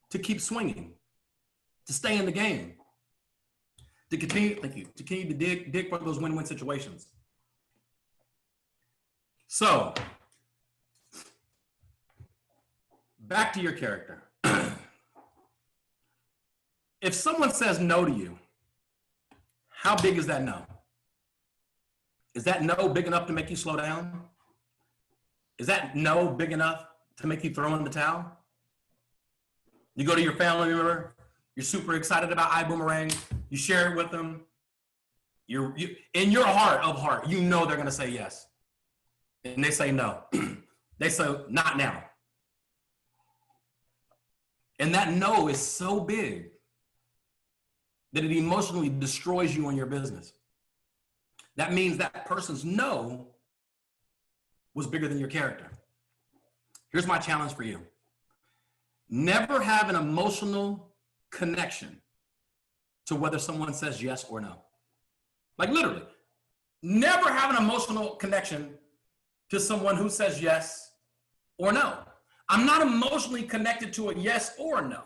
to keep swinging, to stay in the game, to continue, thank you, to continue to dig for those win-win situations. So, back to your character. If someone says no to you, how big is that no? Is that no big enough to make you slow down? Is that no big enough to make you throw in the towel? You go to your family member, you're super excited about Ibüümerang, you share it with them, you in your heart of heart, you know they're gonna say yes. And they say no. They say, not now. And that no is so big that it emotionally destroys you and your business. That means that person's no was bigger than your character. Here's my challenge for you. Never have an emotional connection to whether someone says yes or no. Like literally, never have an emotional connection to someone who says yes or no. I'm not emotionally connected to a yes or a no.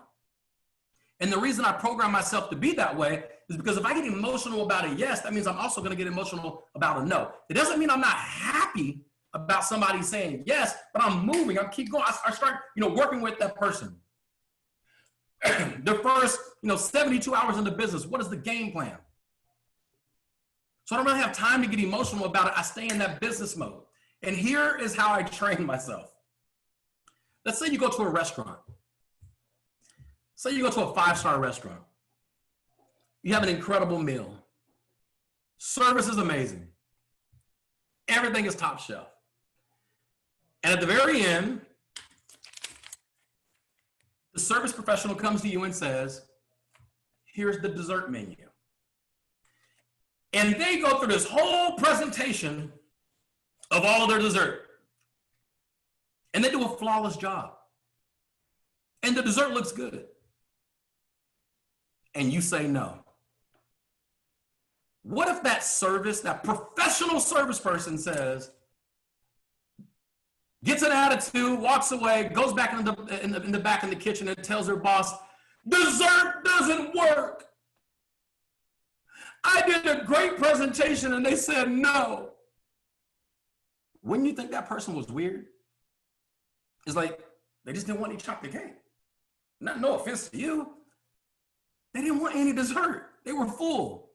And the reason I program myself to be that way is because if I get emotional about a yes, that means I'm also going to get emotional about a no. It doesn't mean I'm not happy about somebody saying yes, but I'm moving, I keep going. I start, working with that person. The first, 72 hours in the business, what is the game plan? So I don't really have time to get emotional about it. I stay in that business mode. And here is how I train myself. Let's say you go to a restaurant. Say you go to a 5-star restaurant. You have an incredible meal. Service is amazing. Everything is top shelf. And at the very end, the service professional comes to you and says, here's the dessert menu. And they go through this whole presentation of all of their dessert. And they do a flawless job. And the dessert looks good. And you say no. What if that professional service person says, gets an attitude, walks away, goes back in the back in the kitchen and tells her boss, dessert doesn't work. I did a great presentation and they said no. Wouldn't you think that person was weird? It's like, they just didn't want any chocolate cake. No offense to you. They didn't want any dessert. They were full.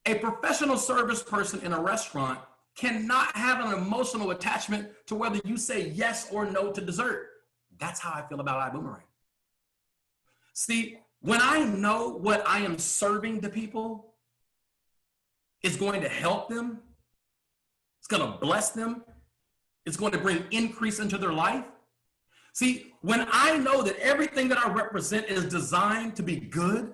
A professional service person in a restaurant cannot have an emotional attachment to whether you say yes or no to dessert. That's how I feel about Ibüümerang. See, when I know what I am serving to people is going to help them, it's going to bless them, it's going to bring increase into their life. See, when I know that everything that I represent is designed to be good,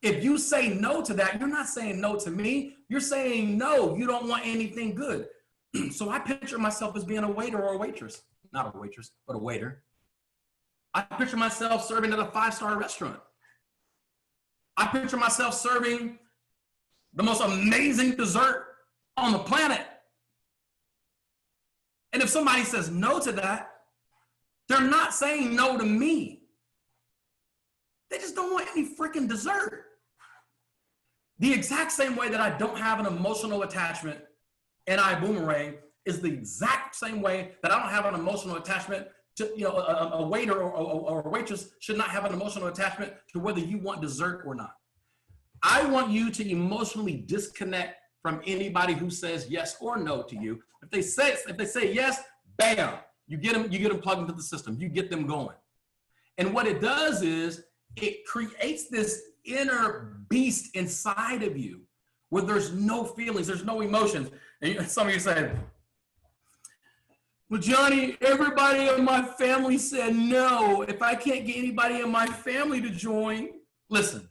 if you say no to that, you're not saying no to me. You're saying no, you don't want anything good. So I picture myself as being a waiter or a waitress. Not a waitress, but a waiter. I picture myself serving at a 5-star restaurant. I picture myself serving the most amazing dessert on the planet. And if somebody says no to that, they're not saying no to me. They just don't want any freaking dessert. The exact same way that I don't have an emotional attachment in Ibüümerang is the exact same way that I don't have an emotional attachment to, a waiter or a waitress should not have an emotional attachment to whether you want dessert or not. I want you to emotionally disconnect from anybody who says yes or no to you. If they say yes, bam, you get them plugged into the system. You get them going. And what it does is it creates this inner beast inside of you where there's no feelings, there's no emotions. And some of you say, well, Johnny, everybody in my family said no. If I can't get anybody in my family to join, listen.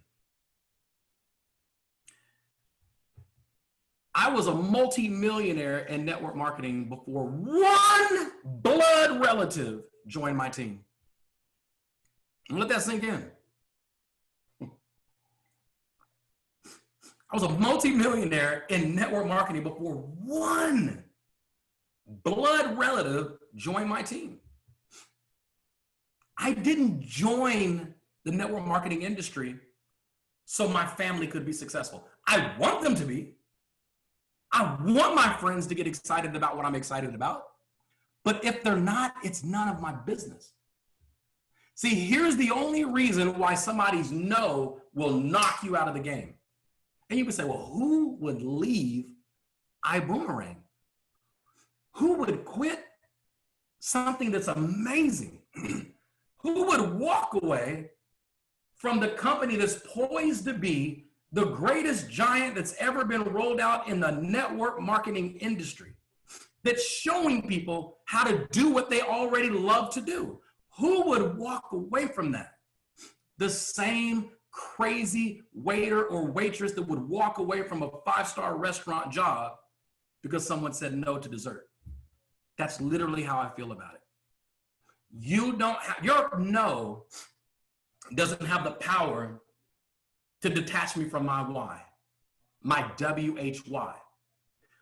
I was a multi-millionaire in network marketing before one blood relative joined my team. And let that sink in. I was a multi-millionaire in network marketing before one blood relative joined my team. I didn't join the network marketing industry so my family could be successful. I want them to be. I want my friends to get excited about what I'm excited about. But if they're not, it's none of my business. See, here's the only reason why somebody's no will knock you out of the game. And you would say, well, who would leave Ibüümerang? Who would quit something that's amazing? Who would walk away from the company that's poised to be the greatest giant that's ever been rolled out in the network marketing industry, that's showing people how to do what they already love to do? Who would walk away from that? The same crazy waiter or waitress that would walk away from a 5-star restaurant job because someone said no to dessert. That's literally how I feel about it. Your no doesn't have the power to detach me from my why, my WHY.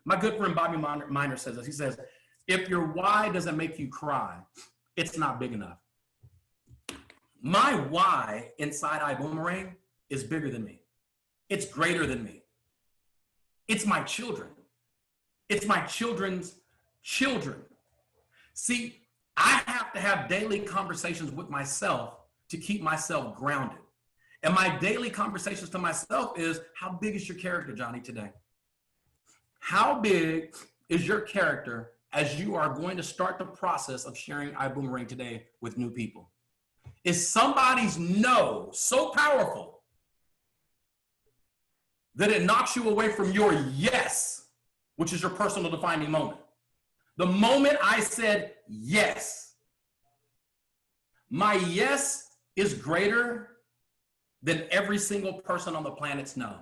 My good friend Bobby Miner says this. He says, if your why doesn't make you cry, it's not big enough. My why inside Ibüümerang is bigger than me. It's greater than me. It's my children. It's my children's children. See, I have to have daily conversations with myself to keep myself grounded. And my daily conversations to myself is, how big is your character, Johnny, today? How big is your character as you are going to start the process of sharing Ibüümerang today with new people? Is somebody's no so powerful that it knocks you away from your yes, which is your personal defining moment? The moment I said yes, my yes is greater than every single person on the planet's no.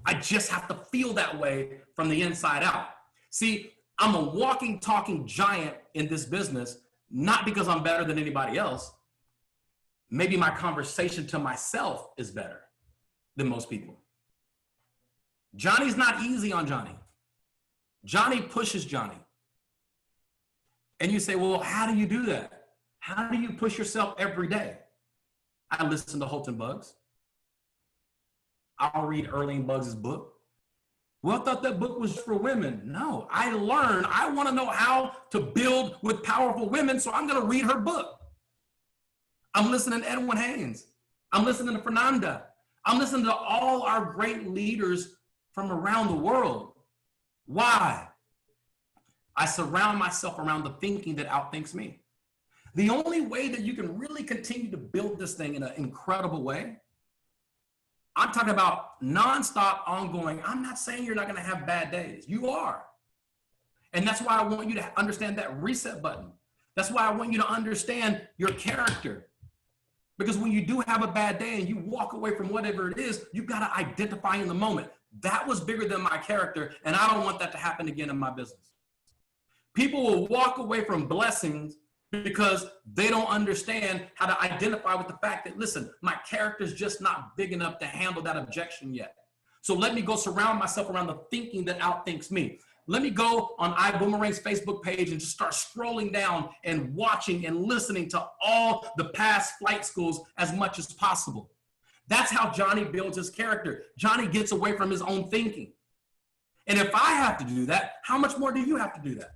I just have to feel that way from the inside out. See, I'm a walking, talking giant in this business, not because I'm better than anybody else. Maybe my conversation to myself is better than most people. Johnny's not easy on Johnny. Johnny pushes Johnny. And you say, well, how do you do that? How do you push yourself every day? I listen to Holton Buggs. I'll read Earlene Buggs' book. Well, I thought that book was for women. No, I want to know how to build with powerful women, so I'm going to read her book. I'm listening to Edwin Haynes. I'm listening to Fernanda. I'm listening to all our great leaders from around the world. Why? I surround myself around the thinking that outthinks me. The only way that you can really continue to build this thing in an incredible way, I'm talking about nonstop, ongoing. I'm not saying you're not going to have bad days. You are. And that's why I want you to understand that reset button. That's why I want you to understand your character. Because when you do have a bad day and you walk away from whatever it is, you've got to identify in the moment. That was bigger than my character, and I don't want that to happen again in my business. People will walk away from blessings because they don't understand how to identify with the fact that, listen, my character's just not big enough to handle that objection yet. So let me go surround myself around the thinking that outthinks me. Let me go on Iboomerang's Facebook page and just start scrolling down and watching and listening to all the past flight schools as much as possible. That's how Johnny builds his character. Johnny gets away from his own thinking. And if I have to do that, how much more do you have to do that?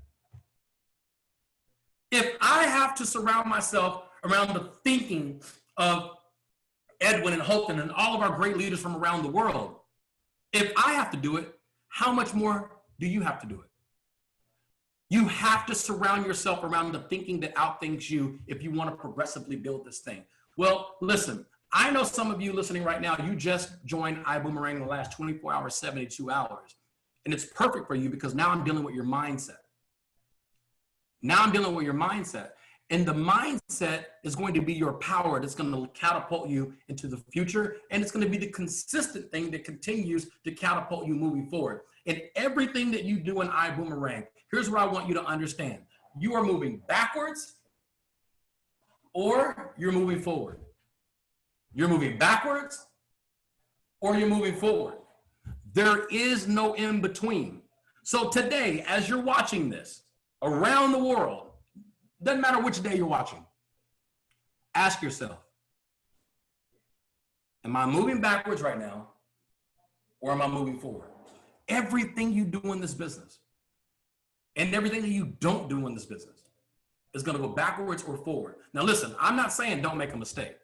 If I have to surround myself around the thinking of Edwin and Holton and all of our great leaders from around the world, if I have to do it, how much more do you have to do it? You have to surround yourself around the thinking that outthinks you if you want to progressively build this thing. Well, listen, I know some of you listening right now, you just joined Iboomerang in the last 24 hours, 72 hours. And it's perfect for you because now I'm dealing with your mindset. Now I'm dealing with your mindset. And the mindset is going to be your power that's going to catapult you into the future. And it's going to be the consistent thing that continues to catapult you moving forward. And everything that you do in Iboomerang, here's what I want you to understand. You are moving backwards or you're moving forward. You're moving backwards or you're moving forward. There is no in between. So today, as you're watching this around the world, doesn't matter which day you're watching, ask yourself, am I moving backwards right now or am I moving forward? Everything you do in this business and everything that you don't do in this business is going to go backwards or forward. Now, listen, I'm not saying don't make a mistake.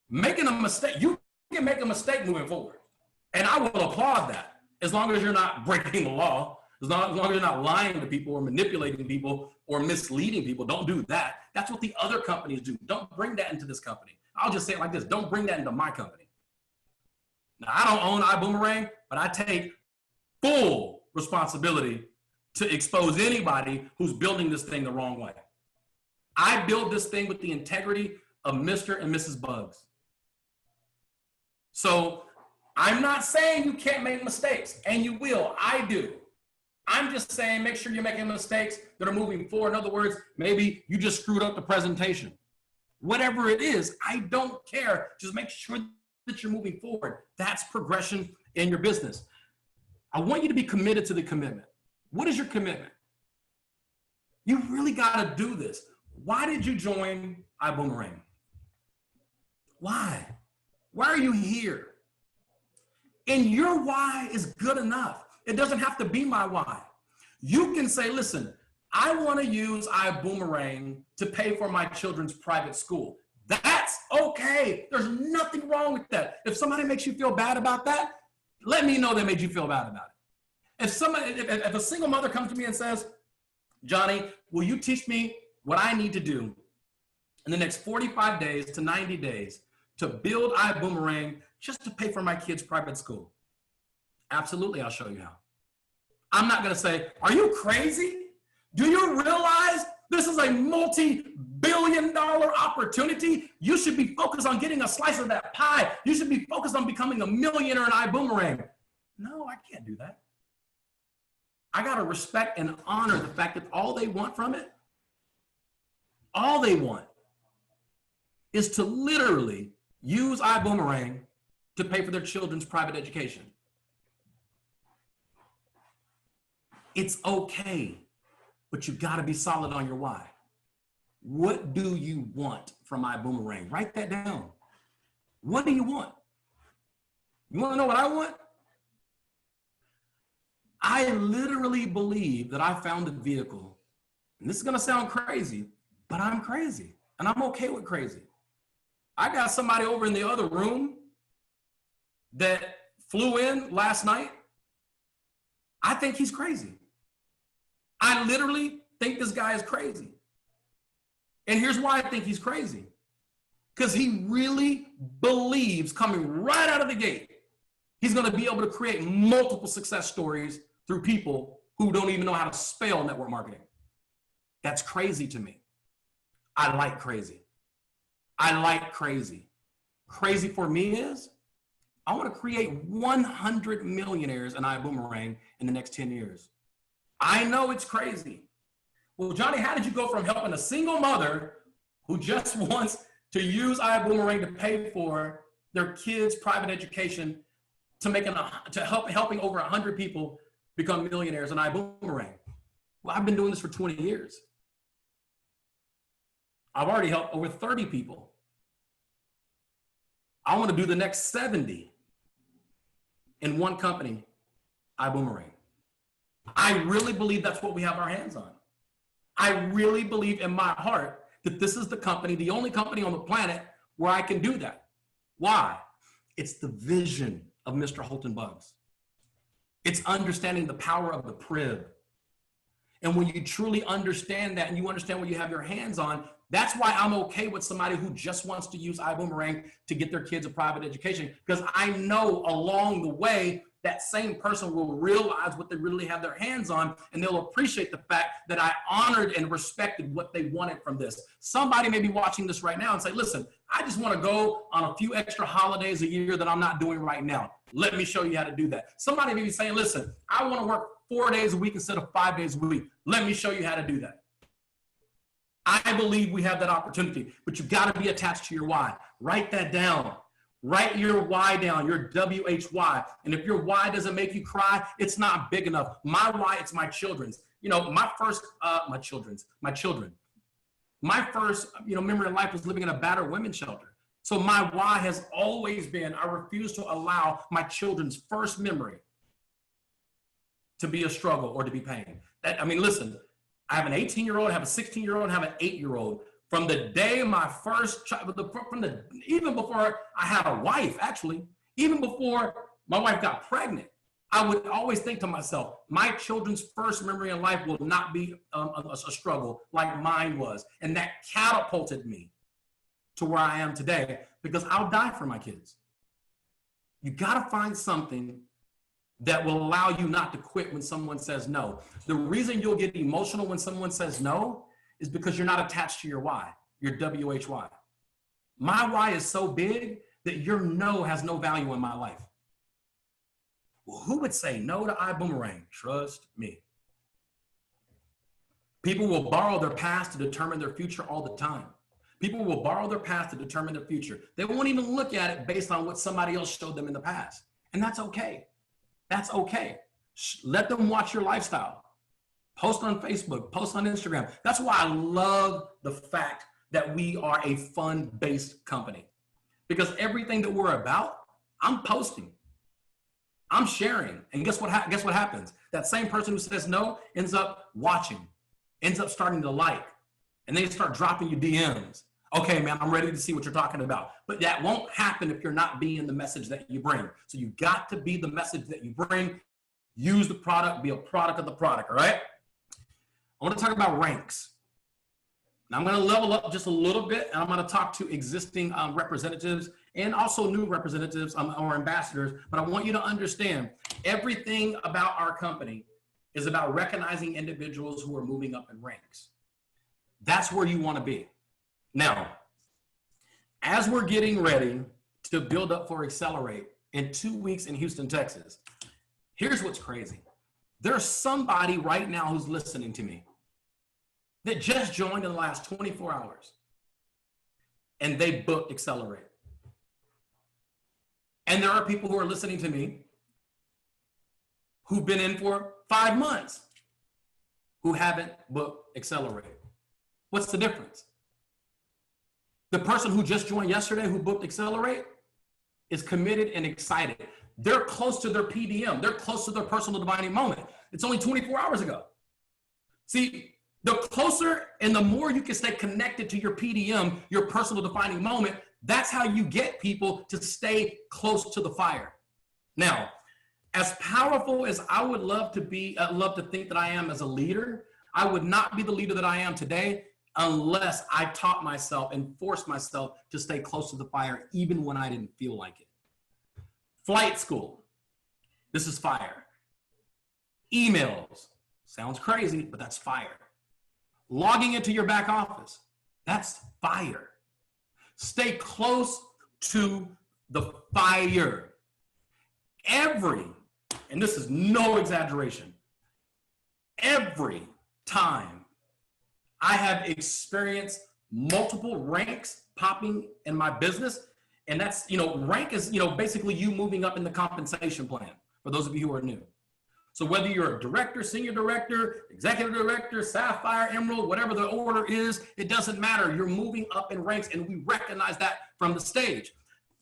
Making a mistake, you can make a mistake moving forward. And I will applaud that as long as you're not breaking the law, as long as you're not lying to people or manipulating people or misleading people. Don't do that. That's what the other companies do. Don't bring that into this company. I'll just say it like this. Don't bring that into my company. Now, I don't own Iboomerang, but I take full responsibility to expose anybody who's building this thing the wrong way. I build this thing with the integrity of Mr. and Mrs. Buggs. So I'm not saying you can't make mistakes, and you will. I do. I'm just saying make sure you're making mistakes that are moving forward. In other words, maybe you just screwed up the presentation. Whatever it is, I don't care. Just make sure that you're moving forward. That's progression in your business. I want you to be committed to the commitment. What is your commitment? You really got to do this. Why did you join Iboomerang? Why? Why are you here? And your why is good enough. It doesn't have to be my why. You can say, listen, I want to use Iboomerang to pay for my children's private school. That's okay. There's nothing wrong with that. If somebody makes you feel bad about that, let me know they made you feel bad about it. If a single mother comes to me and says, Johnny, will you teach me what I need to do in the next 45 days to 90 days to build Iboomerang just to pay for my kids' private school? Absolutely, I'll show you how. I'm not going to say, are you crazy? Do you realize this is a multi-billion-dollar opportunity? You should be focused on getting a slice of that pie. You should be focused on becoming a millionaire in Iboomerang. No, I can't do that. I got to respect and honor the fact that all they want from it, all they want is to literally use Iboomerang to pay for their children's private education. It's okay, but you got to be solid on your why. What do you want from Iboomerang? Write that down. What do you want? You want to know what I want? I literally believe that I found a vehicle, and this is going to sound crazy, but I'm crazy, and I'm okay with crazy. I got somebody over in the other room that flew in last night. I think he's crazy. I literally think this guy is crazy. And here's why I think he's crazy. Because he really believes coming right out of the gate, he's going to be able to create multiple success stories through people who don't even know how to spell network marketing. That's crazy to me. I like crazy. I like crazy. Crazy for me is I want to create 100 millionaires in Ibüümerang in the next 10 years. I know it's crazy. Well, Johnny, how did you go from helping a single mother who just wants to use Ibüümerang to pay for their kids' private education to helping over 100 people become millionaires in Ibüümerang? Well, I've been doing this for 20 years. I've already helped over 30 people. I want to do the next 70 in one company, Ibüümerang. I really believe that's what we have our hands on. I really believe in my heart that this is the company, the only company on the planet where I can do that. Why? It's the vision of Mr. Holton Buggs. It's understanding the power of the crib. And when you truly understand that and you understand what you have your hands on, that's why I'm okay with somebody who just wants to use Ibüümerang to get their kids a private education, because I know along the way that same person will realize what they really have their hands on, and they'll appreciate the fact that I honored and respected what they wanted from this. Somebody may be watching this right now and say, listen, I just want to go on a few extra holidays a year that I'm not doing right now. Let me show you how to do that. Somebody may be saying, listen, I want to work 4 days a week instead of 5 days a week. Let me show you how to do that. I believe we have that opportunity, but you've got to be attached to your why. Write that down. Write your why down, your WHY. And if your why doesn't make you cry, it's not big enough. My why, it's my children's. You know, my first memory of life was living in a battered women's shelter. So my why has always been, I refuse to allow my children's first memory to be a struggle or to be pain. Listen, I have an 18-year-old, I have a 16-year-old, I have an 8-year-old. From the day my first child, even before I had a wife, actually, even before my wife got pregnant, I would always think to myself, my children's first memory in life will not be a struggle like mine was. And that catapulted me to where I am today, because I'll die for my kids. You gotta find something that will allow you not to quit when someone says no. The reason you'll get emotional when someone says no is because you're not attached to your why, your WHY. My why is so big that your no has no value in my life. Well, who would say no to Ibüümerang? Trust me. People will borrow their past to determine their future all the time. People will borrow their past to determine their future. They won't even look at it based on what somebody else showed them in the past. And that's okay. That's okay. Let them watch your lifestyle. Post on Facebook, post on Instagram. That's why I love the fact that we are a fun-based company, because everything that we're about, I'm posting, I'm sharing. And guess what happens? That same person who says no ends up watching, ends up starting to like, and they start dropping you DMs. Okay, man, I'm ready to see what you're talking about. But that won't happen if you're not being the message that you bring. So you got to be the message that you bring. Use the product, be a product of the product, all right? I want to talk about ranks. Now I'm going to level up just a little bit, and I'm going to talk to existing representatives and also new representatives or ambassadors. But I want you to understand, everything about our company is about recognizing individuals who are moving up in ranks. That's where you want to be. Now, as we're getting ready to build up for Accelerate in 2 weeks in Houston, Texas, here's what's crazy. There's somebody right now who's listening to me that just joined in the last 24 hours, and they booked Accelerate. And there are people who are listening to me who've been in for 5 months who haven't booked Accelerate. What's the difference? The person who just joined yesterday who booked Accelerate is committed and excited. They're close to their PDM. They're close to their personal defining moment. It's only 24 hours ago. See, the closer and the more you can stay connected to your PDM, your personal defining moment, that's how you get people to stay close to the fire. Now, as powerful as I would love to be, love to think that I am as a leader, I would not be the leader that I am today unless I taught myself and forced myself to stay close to the fire, even when I didn't feel like it. Flight school, this is fire. Emails, sounds crazy, but that's fire. Logging into your back office, that's fire. Stay close to the fire. and this is no exaggeration, every time I have experienced multiple ranks popping in my business, and that's, rank is, basically you moving up in the compensation plan, for those of you who are new. So whether you're a director, senior director, executive director, sapphire, emerald, whatever the order is, it doesn't matter. You're moving up in ranks, and we recognize that from the stage.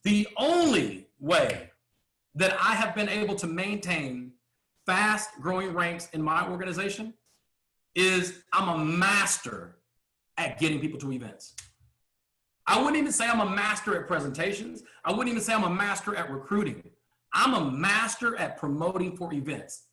The only way that I have been able to maintain fast growing ranks in my organization is I'm a master at getting people to events. I wouldn't even say I'm a master at presentations. I wouldn't even say I'm a master at recruiting. I'm a master at promoting for events.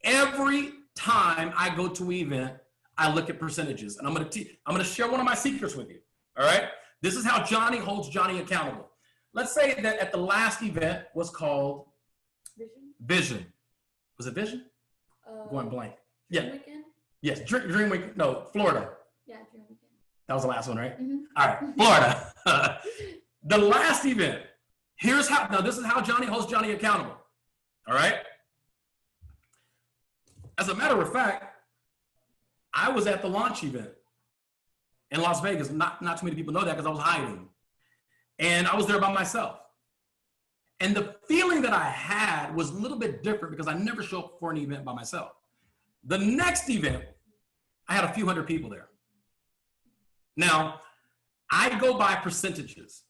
Every time I go to an event, I look at percentages, and I'm going to share one of my secrets with you. All right. This is how Johnny holds Johnny accountable. Let's say that at the last event was called Vision. Was it Vision? Going blank. Yeah. Weekend? Yes. Dream Week. No, Florida. Yeah, Dream Weekend. That was the last one, right? Mm-hmm. All right, Florida. The last event. Now this is how Johnny holds Johnny accountable. All right. As a matter of fact, I was at the launch event in Las Vegas. Not too many people know that because I was hiding. And I was there by myself. And the feeling that I had was a little bit different because I never show up for an event by myself. The next event, I had a few hundred people there. Now, I go by percentages.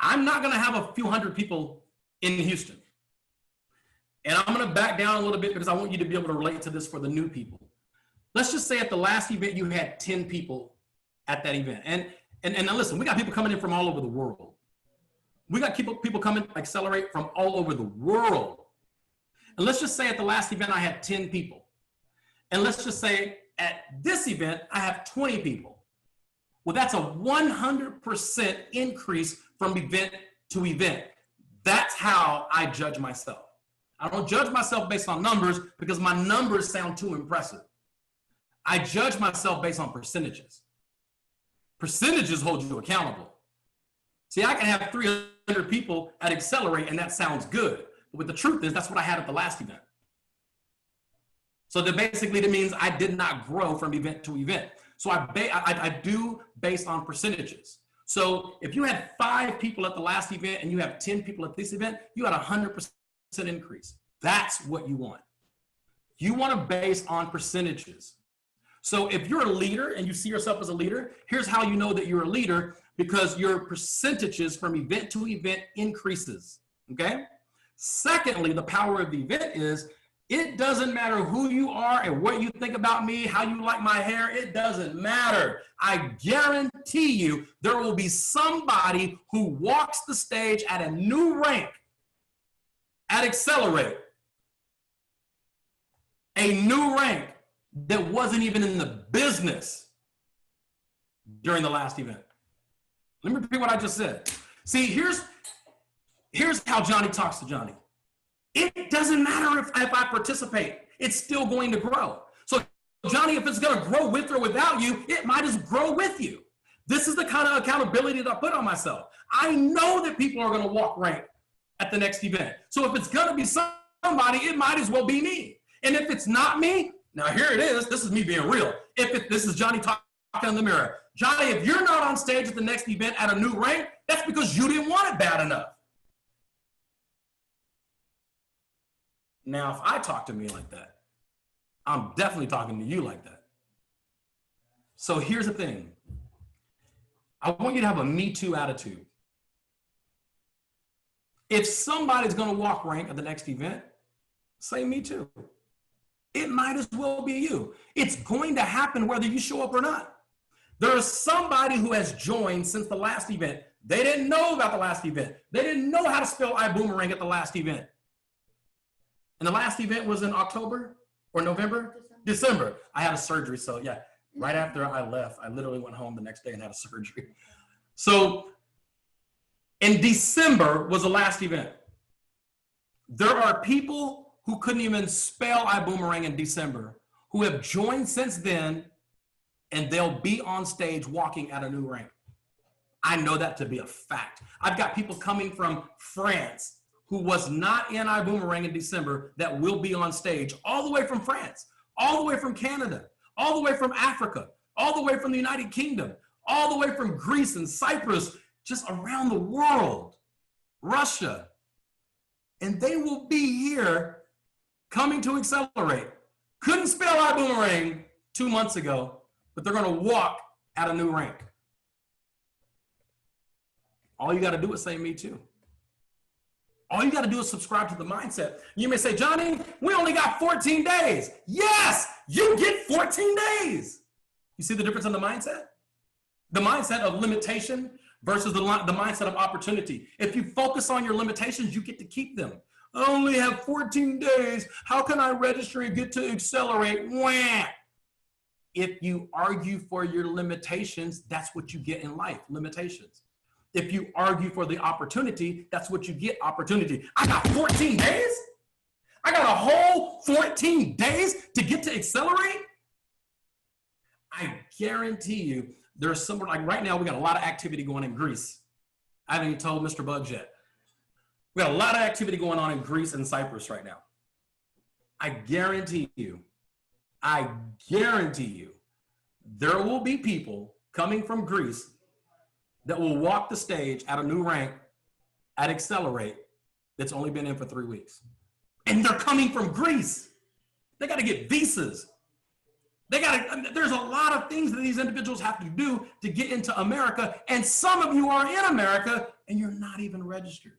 I'm not going to have a few hundred people in Houston. And I'm going to back down a little bit because I want you to be able to relate to this for the new people. Let's just say at the last event, you had 10 people at that event. And now listen, we got people coming in from all over the world. We got people coming Accelerate from all over the world. And let's just say at the last event, I had 10 people. And let's just say at this event, I have 20 people. Well, that's a 100% increase from event to event. That's how I judge myself. I don't judge myself based on numbers because my numbers sound too impressive. I judge myself based on percentages. Percentages hold you accountable. See, I can have 300 people at Accelerate, and that sounds good. But the truth is, that's what I had at the last event. So that basically that means I did not grow from event to event. So I do based on percentages. So if you had 5 people at the last event and you have 10 people at this event, you had a 100% increase. That's what you want. You want to base on percentages. So if you're a leader and you see yourself as a leader, here's how you know that you're a leader, because your percentages from event to event increases, okay? Secondly, the power of the event is it doesn't matter who you are and what you think about me, how you like my hair, it doesn't matter. I guarantee you there will be somebody who walks the stage at a new rank at Accelerate, a new rank that wasn't even in the business during the last event. Let me repeat what I just said. See, here's how Johnny talks to Johnny. It doesn't matter if I participate, it's still going to grow. So Johnny, if it's gonna grow with or without you, it might as grow with you. This is the kind of accountability that I put on myself. I know that people are gonna walk rank at the next event. So if it's gonna be somebody, it might as well be me. And if it's not me, now here it is, this is me being real. This is Johnny talking in the mirror. Johnny, if you're not on stage at the next event at a new rank, that's because you didn't want it bad enough. Now, if I talk to me like that, I'm definitely talking to you like that. So here's the thing. I want you to have a Me Too attitude. If somebody's gonna walk rank at the next event, say Me Too. It might as well be you. It's going to happen whether you show up or not. There is somebody who has joined since the last event. They didn't know about the last event. They didn't know how to spell Ibüümerang at the last event. And the last event was in October or November? December. I had a surgery. So yeah, right after I left, I literally went home the next day and had a surgery. So in December was the last event. There are people who couldn't even spell Ibüümerang in December who have joined since then, and they'll be on stage walking at a new rank. I know that to be a fact. I've got people coming from France who was not in Ibüümerang in December that will be on stage, all the way from France, all the way from Canada, all the way from Africa, all the way from the United Kingdom, all the way from Greece and Cyprus, just around the world, Russia. And they will be here coming to Accelerate. Couldn't spell Ibüümerang 2 months ago, but they're going to walk at a new rank. All you got to do is say me too. All you got to do is subscribe to the mindset. You may say, Johnny, we only got 14 days. Yes, you get 14 days. You see the difference in the mindset? The mindset of limitation versus the mindset of opportunity. If you focus on your limitations, you get to keep them. I only have 14 days. How can I register and get to Accelerate? Wah! If you argue for your limitations, that's what you get in life, limitations. If you argue for the opportunity, that's what you get, opportunity. I got 14 days? I got a whole 14 days to get to Accelerate? I guarantee you, there's somewhere, like right now, we got a lot of activity going in Greece. I haven't even told Mr. Buggs yet. We got a lot of activity going on in Greece and Cyprus right now. I guarantee you, there will be people coming from Greece that will walk the stage at a new rank at Accelerate that's only been in for 3 weeks. And they're coming from Greece. They got to get visas. There's a lot of things that these individuals have to do to get into America. And some of you are in America and you're not even registered.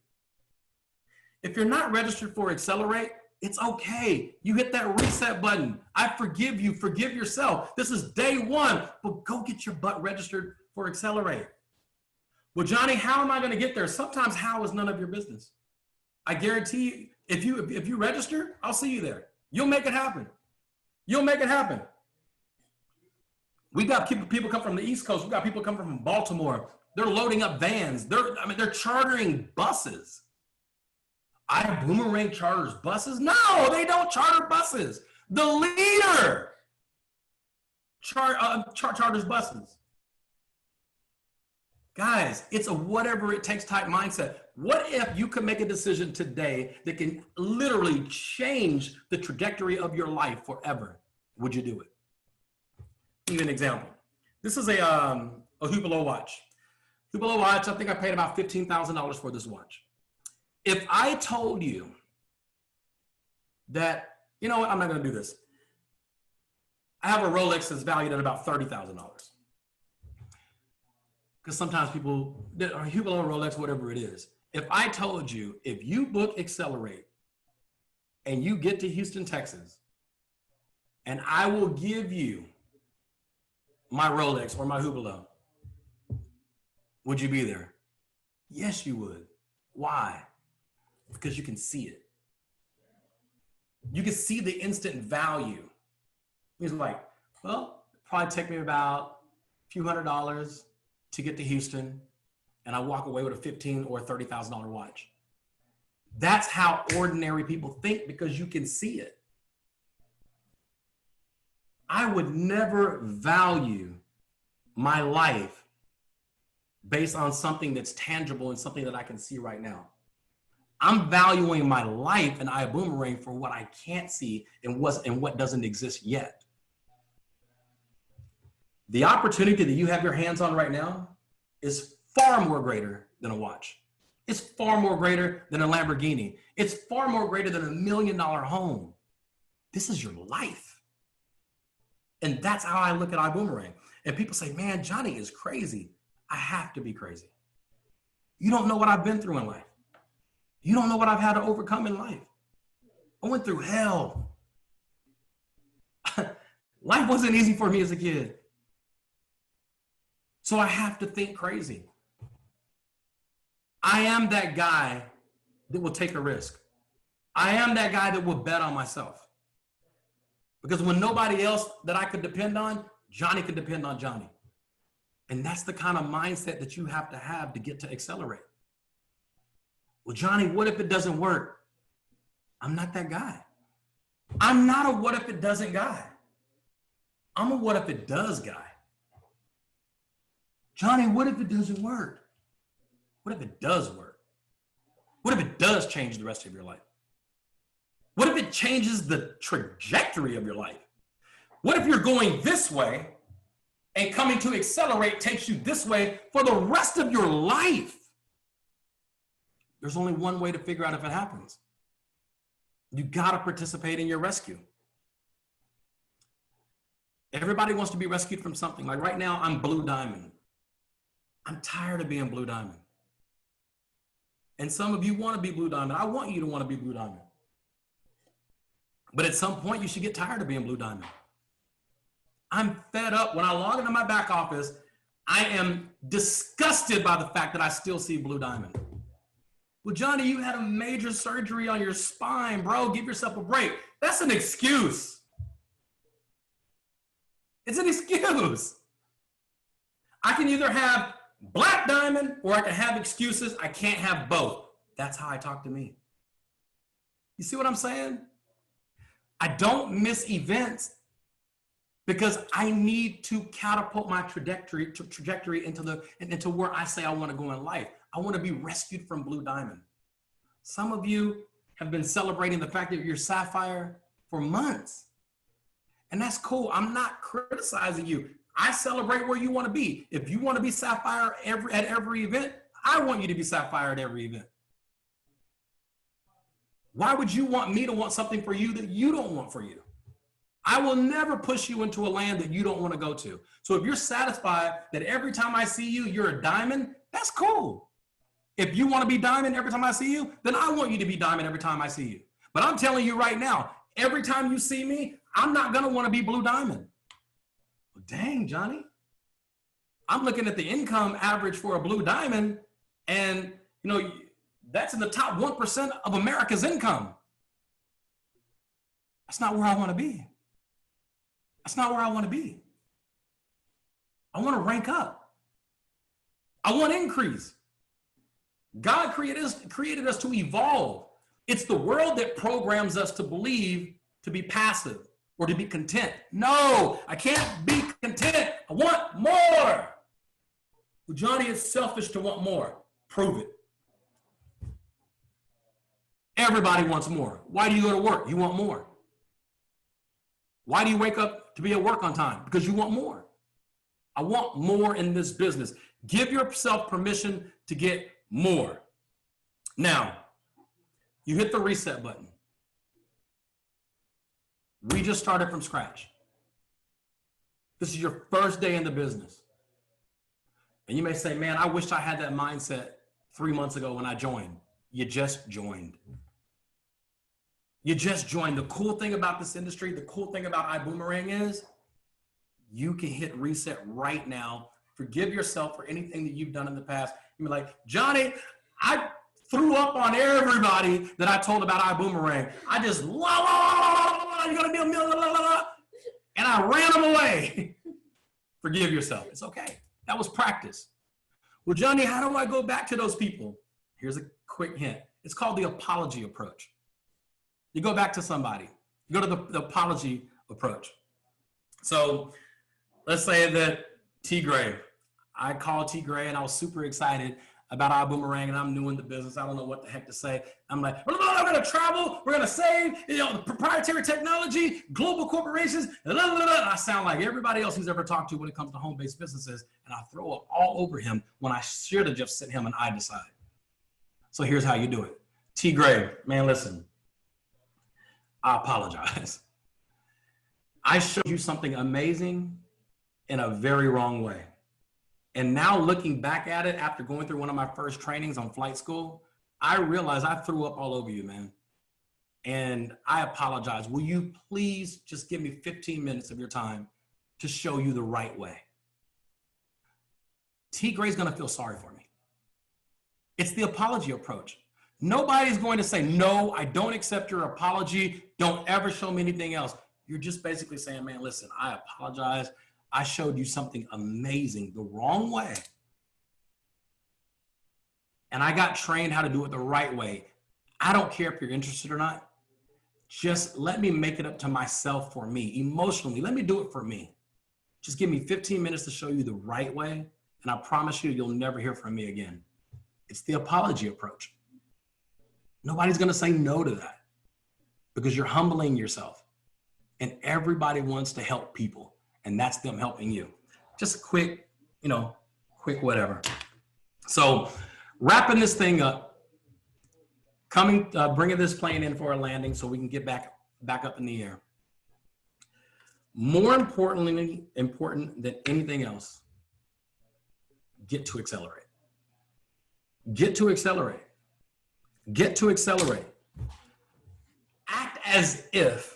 If you're not registered for Accelerate, it's okay. You hit that reset button. I forgive you. Forgive yourself. This is day one, but go get your butt registered for Accelerate. Well, Johnny, how am I going to get there? Sometimes how is none of your business. I guarantee you, if you register, I'll see you there. You'll make it happen. You'll make it happen. We got people come from the East Coast. We got people come from Baltimore. They're loading up vans. They're chartering buses. Ibüümerang charters buses? No, they don't charter buses. The leader charters buses. Guys, it's a whatever it takes type mindset. What if you could make a decision today that can literally change the trajectory of your life forever? Would you do it? Give you an example. This is a Hublot watch. Hublot watch, I think I paid about $15,000 for this watch. If I told you that, you know what, I'm not going to do this. I have a Rolex that's valued at about $30,000. Because sometimes people, or Hublot, Rolex, whatever it is. If I told you, if you book Accelerate and you get to Houston, Texas, and I will give you my Rolex or my Hublot, would you be there? Yes, you would. Why? Because you can see it. You can see the instant value. He's like, well, it'll probably take me about a few $100s to get to Houston, and I walk away with a $15,000 or $30,000 watch. That's how ordinary people think, because you can see it. I would never value my life based on something that's tangible and something that I can see right now. I'm valuing my life and Ibüümerang for what I can't see and what doesn't exist yet. The opportunity that you have your hands on right now is far more greater than a watch. It's far more greater than a Lamborghini. It's far more greater than $1 million home. This is your life. And that's how I look at Ibüümerang. And people say, man, Johnny is crazy. I have to be crazy. You don't know what I've been through in life. You don't know what I've had to overcome in life. I went through hell. Life wasn't easy for me as a kid. So I have to think crazy. I am that guy that will take a risk. I am that guy that will bet on myself. Because when nobody else that I could depend on, Johnny could depend on Johnny. And that's the kind of mindset that you have to get to Accelerate. Well, Johnny, what if it doesn't work? I'm not that guy. I'm not a what if it doesn't guy. I'm a what if it does guy. Johnny, what if it doesn't work? What if it does work? What if it does change the rest of your life? What if it changes the trajectory of your life? What if you're going this way and coming to accelerate takes you this way for the rest of your life? There's only one way to figure out if it happens. You got to participate in your rescue. Everybody wants to be rescued from something. Like right now, I'm Blue Diamond. I'm tired of being Blue Diamond. And some of you want to be Blue Diamond. I want you to want to be Blue Diamond. But at some point, you should get tired of being Blue Diamond. I'm fed up. When I log into my back office, I am disgusted by the fact that I still see Blue Diamond. Well, Johnny, you had a major surgery on your spine, bro. Give yourself a break. That's an excuse. It's an excuse. I can either have Black Diamond or I can have excuses. I can't have both. That's how I talk to me. You see what I'm saying? I don't miss events because I need to catapult my trajectory into where I say I want to go in life. I want to be rescued from Blue Diamond. Some of you have been celebrating the fact that you're Sapphire for months. And that's cool. I'm not criticizing you. I celebrate where you want to be. If you want to be Sapphire at every event, I want you to be Sapphire at every event. Why would you want me to want something for you that you don't want for you? I will never push you into a land that you don't want to go to. So if you're satisfied that every time I see you, you're a diamond, that's cool. If you want to be diamond every time I see you, then I want you to be diamond every time I see you. But I'm telling you right now, every time you see me, I'm not going to want to be Blue Diamond. Well, dang, Johnny. I'm looking at the income average for a Blue Diamond, and that's in the top 1% of America's income. That's not where I want to be. That's not where I want to be. I want to rank up. I want increase. God created us to evolve. It's the world that programs us to believe to be passive or to be content. No, I can't be content. I want more. Well, Johnny, it's selfish to want more. Prove it. Everybody wants more. Why do you go to work? You want more. Why do you wake up to be at work on time? Because you want more. I want more in this business. Give yourself permission to get more. Now, you hit the reset button. We just started from scratch. This is your first day in the business. And you may say, man, I wish I had that mindset 3 months ago when I joined. You just joined. You just joined. The cool thing about this industry, the cool thing about Ibüümerang is you can hit reset right now. Forgive yourself for anything that you've done in the past. You'd be like, Johnny, I threw up on everybody that I told about Ibüümerang. I just, you're going to be a million, and I ran them away. Forgive yourself. It's okay. That was practice. Well, Johnny, how do I go back to those people? Here's a quick hint. It's called the apology approach. You go back to somebody. You go to the apology approach. So let's say that T. Gray. I called T. Gray and I was super excited about Ibüümerang, and I'm new in the business. I don't know what the heck to say. I'm like, we're going to travel. We're going to save, the proprietary technology, global corporations. And I sound like everybody else who's ever talked to when it comes to home-based businesses, and I throw up all over him when I should have just sent him an I decide. So here's how you do it. T. Gray, man, listen. I apologize. I showed you something amazing in a very wrong way. And now looking back at it after going through one of my first trainings on flight school, I realized I threw up all over you, man. And I apologize. Will you please just give me 15 minutes of your time to show you the right way? T. Gray's going to feel sorry for me. It's the apology approach. Nobody's going to say, no, I don't accept your apology. Don't ever show me anything else. You're just basically saying, man, listen, I apologize. I showed you something amazing the wrong way. And I got trained how to do it the right way. I don't care if you're interested or not. Just let me make it up to myself for me. Emotionally, let me do it for me. Just give me 15 minutes to show you the right way. And I promise you, you'll never hear from me again. It's the apology approach. Nobody's going to say no to that because you're humbling yourself. And everybody wants to help people, and that's them helping you. Just a quick, quick whatever. So wrapping this thing up, bringing this plane in for a landing so we can get back up in the air. More important than anything else, get to accelerate. Get to accelerate. Get to accelerate. Act as if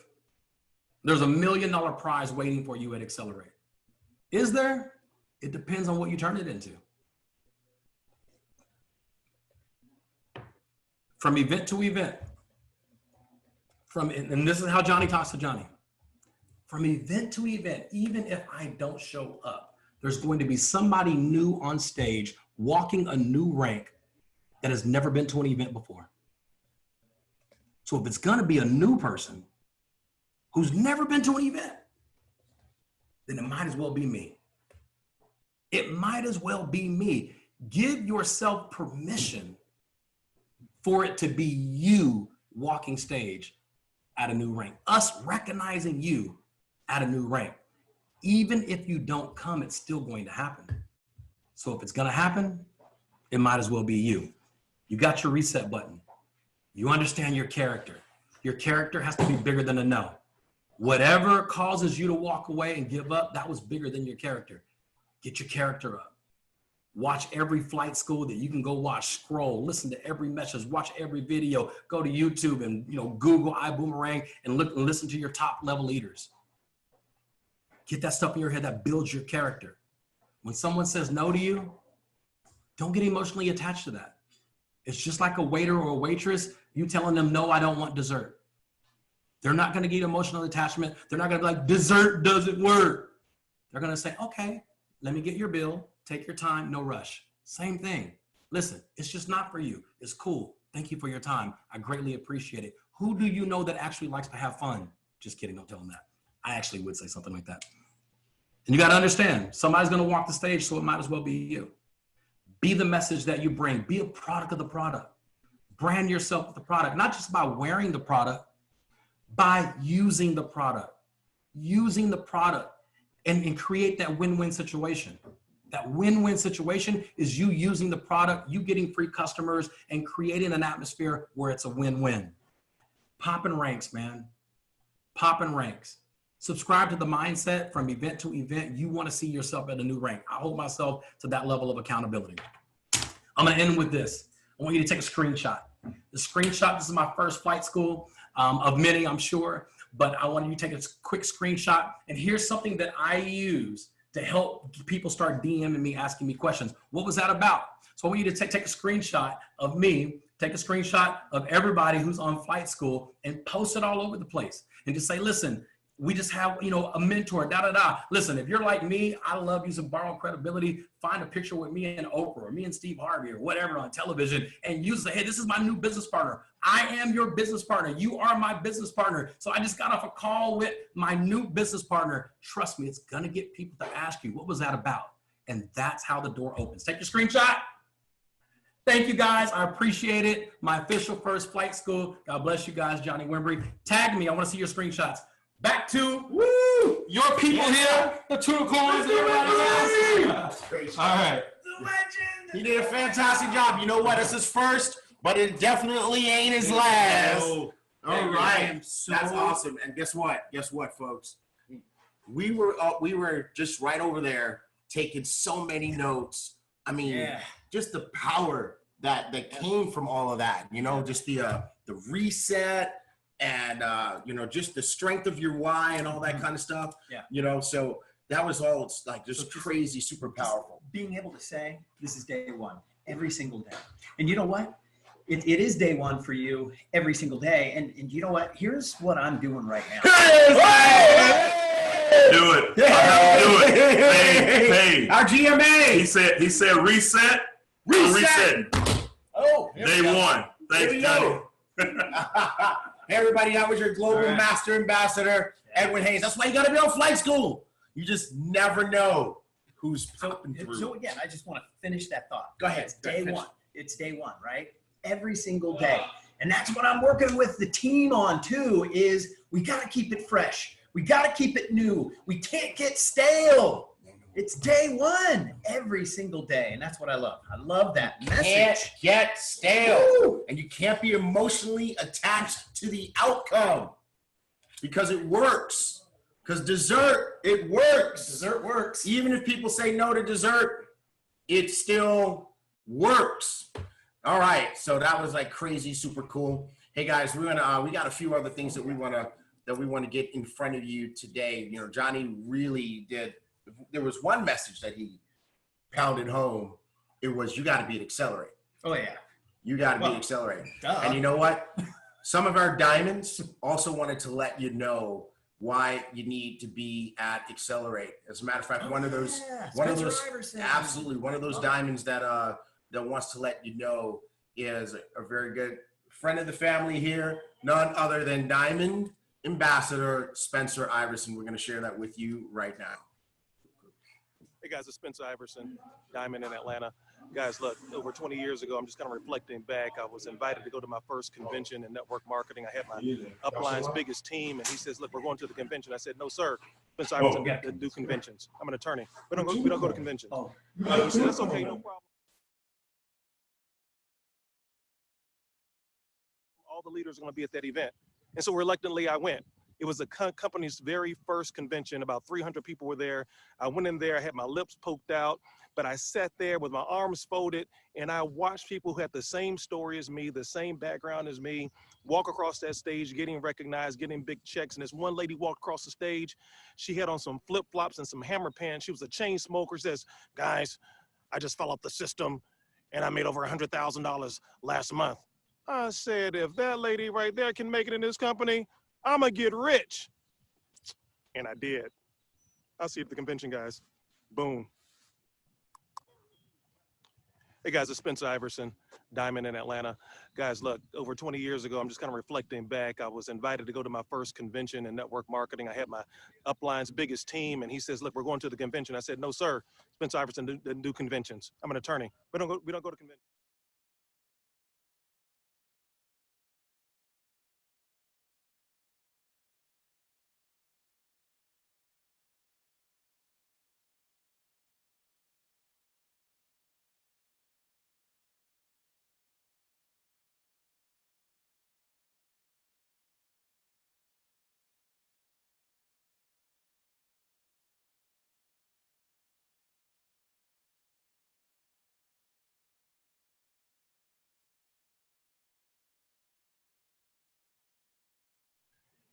there's $1 million prize waiting for you at Accelerate. Is there? It depends on what you turn it into. From event to event. And this is how Johnny talks to Johnny. From event to event, even if I don't show up, there's going to be somebody new on stage walking a new rank that has never been to an event before. So if it's going to be a new person who's never been to an event, then it might as well be me. It might as well be me. Give yourself permission for it to be you walking stage at a new rank. Us recognizing you at a new rank. Even if you don't come, it's still going to happen. So if it's going to happen, it might as well be you. You got your reset button. You understand your character. Your character has to be bigger than a no. Whatever causes you to walk away and give up, that was bigger than your character. Get your character up. Watch every flight school that you can go watch, scroll, listen to every message, watch every video, go to YouTube and Google Ibüümerang and look and listen to your top level leaders. Get that stuff in your head that builds your character. When someone says no to you, don't get emotionally attached to that. It's just like a waiter or a waitress, you telling them, no, I don't want dessert. They're not going to get emotional attachment. They're not going to be like, dessert doesn't work. They're going to say, okay, let me get your bill. Take your time. No rush. Same thing. Listen, it's just not for you. It's cool. Thank you for your time. I greatly appreciate it. Who do you know that actually likes to have fun? Just kidding. Don't tell them that. I actually would say something like that. And you got to understand, somebody's going to walk the stage, so it might as well be you. Be the message that you bring. Be a product of the product. Brand yourself with the product, not just by wearing the product, by using the product. Using the product and create that win-win situation. That win-win situation is you using the product, you getting free customers, and creating an atmosphere where it's a win-win. Popping ranks, man. Popping ranks. Subscribe to the mindset from event to event. You want to see yourself at a new rank. I hold myself to that level of accountability. I'm going to end with this. I want you to take a screenshot. The screenshot, this is my first flight school of many, I'm sure, but I want you to take a quick screenshot. And here's something that I use to help people start DMing me, asking me questions. What was that about? So I want you to take a screenshot of me, take a screenshot of everybody who's on flight school and post it all over the place. And just say, listen, we just have, a mentor, Listen, if you're like me, I love using borrowed credibility. Find a picture with me and Oprah or me and Steve Harvey or whatever on television and use hey, this is my new business partner. I am your business partner. You are my business partner. So I just got off a call with my new business partner. Trust me, it's going to get people to ask you, what was that about? And that's how the door opens. Take your screenshot. Thank you, guys. I appreciate it. My official first flight school. God bless you guys, Johnny Wimbrey. Tag me. I want to see your screenshots. Back to your people here, the Tunicorns. All right. The legend. He did a fantastic job. You know what? It's his first, but it definitely ain't his last. All right. That's awesome. And guess what? Guess what, folks? We were just right over there taking so many notes. I mean, just the power that came from all of that. Just the reset. And, just the strength of your why and all that kind of stuff, so that was all just crazy, super powerful. Just being able to say, this is day one, every single day. And you know what? It is day one for you every single day. And you know what? Here's what I'm doing right now. Do it. Do it. Hey. Our GMA. He said reset. Reset. Oh. Day one. Thanks, Johnny. Hey, everybody, that was your global master ambassador, Edwin Hayes. That's why you got to be on flight school. You just never know who's popping through. So again, I just want to finish that thought. Go ahead. It's day one. It's day one, right? Every single day. And that's what I'm working with the team on too, is we got to keep it fresh. We got to keep it new. We can't get stale. It's day one every single day. And that's what I love. I love that message. Can't get stale. Woo! And you can't be emotionally attached to the outcome because it works. Because dessert, it works. Dessert works. Even if people say no to dessert, it still works. All right. So that was like crazy, super cool. Hey guys, we got a few other things that we want to get in front of you today. You know, Johnny really did. There was one message that he pounded home. It was, you got to be at Accelerate. Oh yeah. You got to be Accelerate. Duh. And you know what? Some of our diamonds also wanted to let you know why you need to be at Accelerate. As a matter of fact, one of those absolutely one of those diamonds that wants to let you know is a very good friend of the family here, none other than Diamond Ambassador Spencer Iverson. We're going to share that with you right now. Hey guys, it's Spencer Iverson, Diamond in Atlanta. Guys, look, over 20 years ago, I'm just kind of reflecting back. I was invited to go to my first convention in network marketing. I had my upline's biggest team, and he says, look, we're going to the convention. I said, no, sir. Spencer Iverson doesn't do conventions. I'm an attorney. We don't go to conventions. He said, that's okay, no problem. All the leaders are going to be at that event. And so reluctantly, I went. It was the company's very first convention. About 300 people were there. I went in there, I had my lips poked out, but I sat there with my arms folded, and I watched people who had the same story as me, the same background as me, walk across that stage, getting recognized, getting big checks. And this one lady walked across the stage. She had on some flip-flops and some hammer pants. She was a chain smoker. She says, guys, I just fell off the system, and I made over $100,000 last month. I said, if that lady right there can make it in this company, I'm gonna get rich. And I did. I'll see you at the convention, guys. Boom. Hey guys, it's Spencer Iverson, Diamond in Atlanta. Guys, look, over 20 years ago, I'm just kind of reflecting back. I was invited to go to my first convention in network marketing. I had my upline's biggest team, and he says, look, we're going to the convention. I said, no, sir. Spencer Iverson doesn't do conventions. I'm an attorney. We don't go to conventions.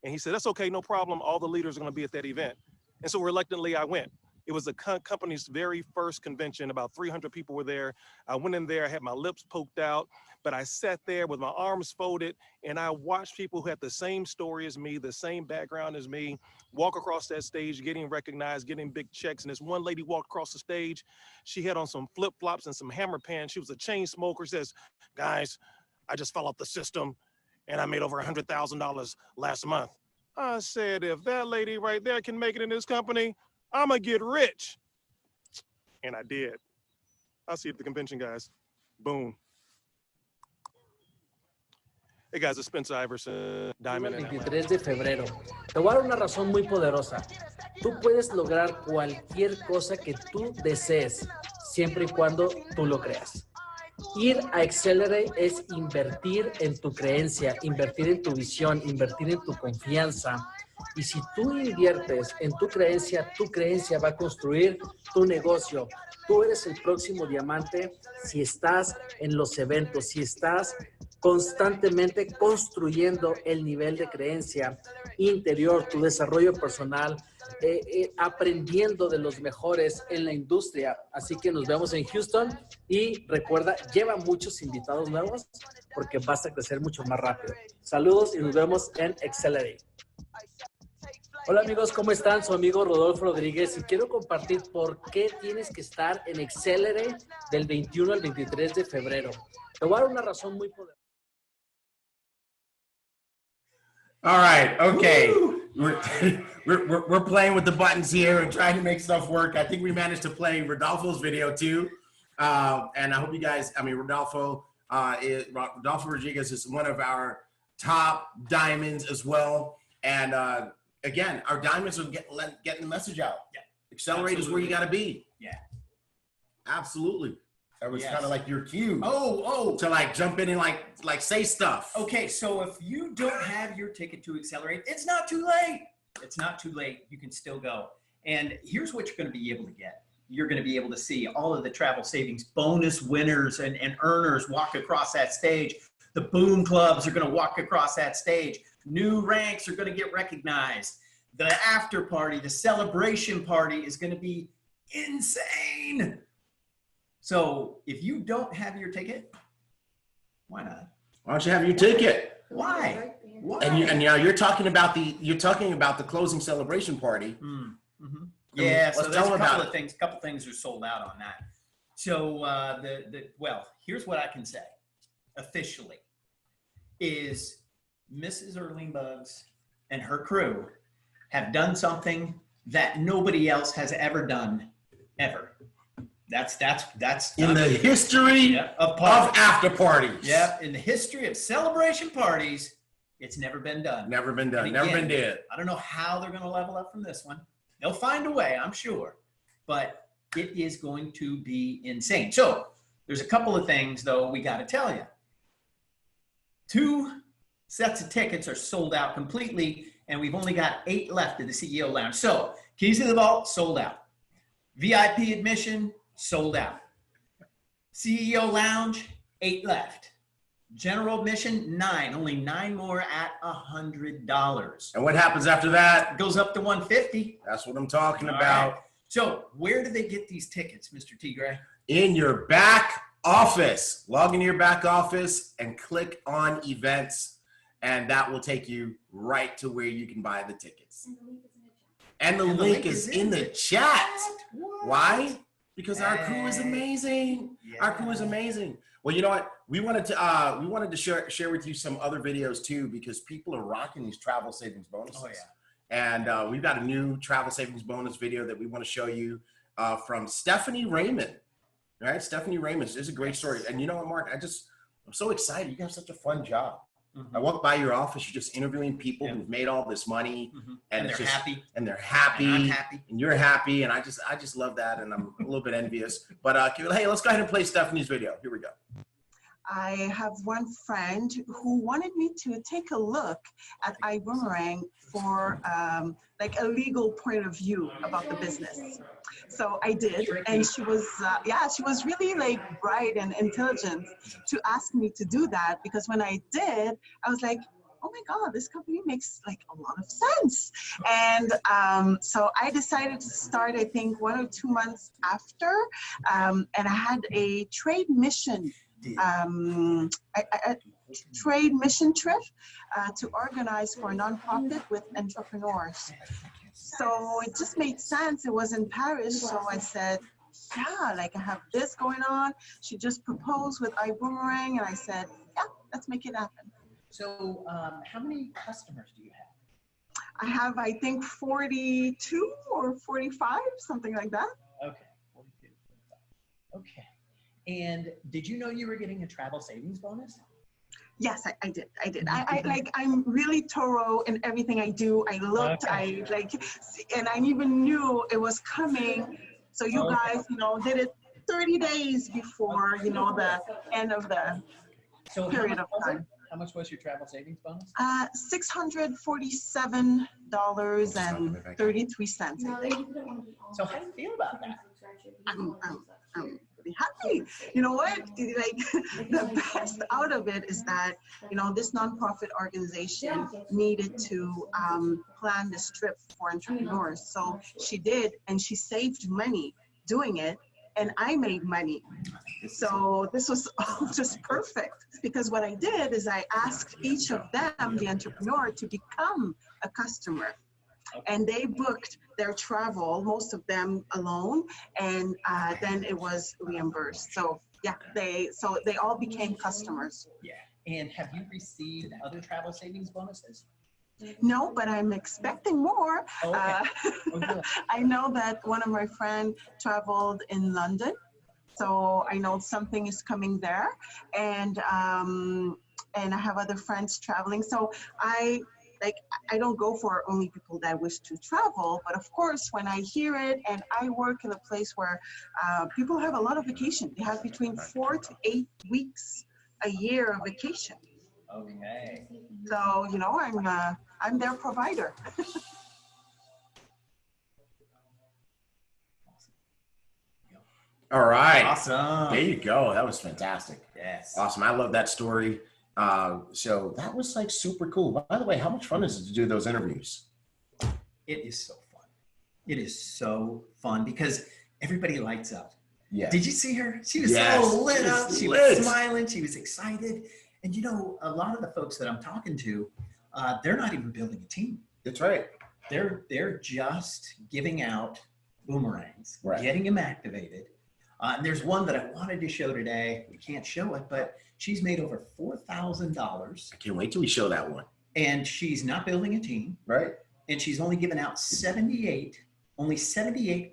And he said, that's okay, no problem. All the leaders are going to be at that event. And so reluctantly, I went. It was the company's very first convention. About 300 people were there. I went in there, I had my lips poked out, but I sat there with my arms folded, and I watched people who had the same story as me, the same background as me, walk across that stage, getting recognized, getting big checks. And this one lady walked across the stage. She had on some flip-flops and some hammer pants. She was a chain smoker. She says, guys, I just fell off the system, and I made over $100,000 last month. I said, if that lady right there can make it in this company, I'm gonna get rich. And I did. I'll see you at the convention, guys. Boom. Hey guys, it's Spencer Iverson, Diamond. 23 de febrero. Te voy a dar una razón muy poderosa. Tú puedes lograr cualquier cosa que tú desees, siempre y cuando tú lo creas. Ir a Accelerate es invertir en tu creencia, invertir en tu visión, invertir en tu confianza. Y si tú inviertes en tu creencia va a construir tu negocio. Tú eres el próximo diamante si estás en los eventos, si estás constantemente construyendo el nivel de creencia interior, tu desarrollo personal, aprendiendo de los mejores en la industria. Así que nos vemos en Houston y recuerda, lleva muchos invitados nuevos porque vas a crecer mucho más rápido. Saludos y nos vemos en Accelerate. Hola amigos, ¿cómo están? Su amigo Rodolfo Rodríguez y quiero compartir por qué tienes que estar en Accelerate del 21 al 23 de febrero. Te voy a dar una razón muy poderosa. All right, okay. We're playing with the buttons here and trying to make stuff work. I think we managed to play Rodolfo's video too. And I hope you guys, Rodolfo, Rodolfo Rodriguez is one of our top diamonds as well. And again, our diamonds are getting the message out. Yeah. Accelerate is where you got to be. Yeah. Absolutely. That was kind of like your cue. Oh. To like jump in and like say stuff. Okay, so if you don't have your ticket to Accelerate, it's not too late. It's not too late. You can still go. And here's what you're going to be able to get. You're going to be able to see all of the travel savings bonus winners and earners walk across that stage. The boom clubs are going to walk across that stage. New ranks are going to get recognized. The after party, the celebration party is going to be insane. So if you don't have your ticket, why not? Why don't you have your ticket? Why? And now you're talking about the closing celebration party. Mm-hmm. Yeah, so there's a couple things are sold out on that. So well, here's what I can say officially is Mrs. Earlene Buggs and her crew have done something that nobody else has ever done, ever. That's in the history of after parties. Yeah, in the history of celebration parties, it's never been done. Never been done. Again, never been did. I don't know how they're going to level up from this one. They'll find a way, I'm sure. But it is going to be insane. So there's a couple of things, though, we got to tell you. 2 sets of tickets are sold out completely, and we've only got 8 left at the CEO Lounge. So Keys to the Vault, sold out. VIP admission, sold out. CEO Lounge, 8 left. General admission, 9. Only 9 more at $100. And what happens after that? It goes up to $150. That's what I'm talking about. Right. So where do they get these tickets, Mr. T. Gray? In your back office. Log into your back office and click on events, and that will take you right to where you can buy the tickets. And the link is in the chat. Why? Because our crew is amazing. Yeah. Our crew is amazing. Well, you know what? We wanted to share with you some other videos too, because people are rocking these travel savings bonuses. Oh yeah. And we've got a new travel savings bonus video that we want to show you from Stephanie Raymond. Right, Stephanie Raymond. This is a great story. And you know what, Mark? I'm so excited. You have such a fun job. Mm-hmm. I walk by your office. You're just interviewing people who've made all this money, and they're happy. And they're happy. And I'm happy. And you're happy. And I just love that. And I'm a little bit envious. But hey, let's go ahead and play Stephanie's video. Here we go. I have one friend who wanted me to take a look at Ibüümerang for like a legal point of view about the business. So I did, and she was really like bright and intelligent to ask me to do that, because when I did, I was like, oh my God, this company makes like a lot of sense. And so I decided to start, I think 1 or 2 months after, and I had a trade mission trade mission trip to organize for a nonprofit with entrepreneurs. So it just made sense. It was in Paris, so I said, yeah, like I have this going on. She just proposed with Ibüümerang, and I said, yeah, let's make it happen. So how many customers do you have? I have, I think, 42 or 45, something like that. Okay, 42, 45. Okay. And did you know you were getting a travel savings bonus? Yes, I did. I'm really thorough in everything I do. I looked, and I even knew it was coming. So you guys, did it 30 days before, the end of the period of time. How much was your travel savings bonus? $647.33, I think. So how do you feel about that? I'm really happy. You know what? Like the best out of it is that, this nonprofit organization needed to plan this trip for entrepreneurs. So she did, and she saved money doing it, and I made money. So this was just perfect, because what I did is I asked each of them, the entrepreneur, to become a customer. And they booked their travel, most of them alone, and then it was reimbursed. So yeah, they all became customers. Yeah. And have you received other travel savings bonuses? No, but I'm expecting more. Oh, okay. I know that one of my friends traveled in London. So I know something is coming there, and I have other friends traveling. So I don't go for only people that wish to travel, but of course, when I hear it, and I work in a place where people have a lot of vacation. They have between 4 to 8 weeks a year of vacation. Okay. So, you know, I'm their provider. All right. Awesome. There you go. That was fantastic. Yes. Awesome. I love that story. So that was like super cool. By the way, how much fun is it to do those interviews? It is so fun. It is so fun because everybody lights up. Yeah. Did you see her? She was Yes. so lit up. She lit. was smiling. She was excited. And you know, a lot of the folks that I'm talking to, they're not even building a team. That's right. They're just giving out boomerangs, Right. getting them activated. And there's one that I wanted to show today. We can't show it, but she's made over $4,000. I can't wait till we show that one. And she's not building a team. Right. And she's only given out 78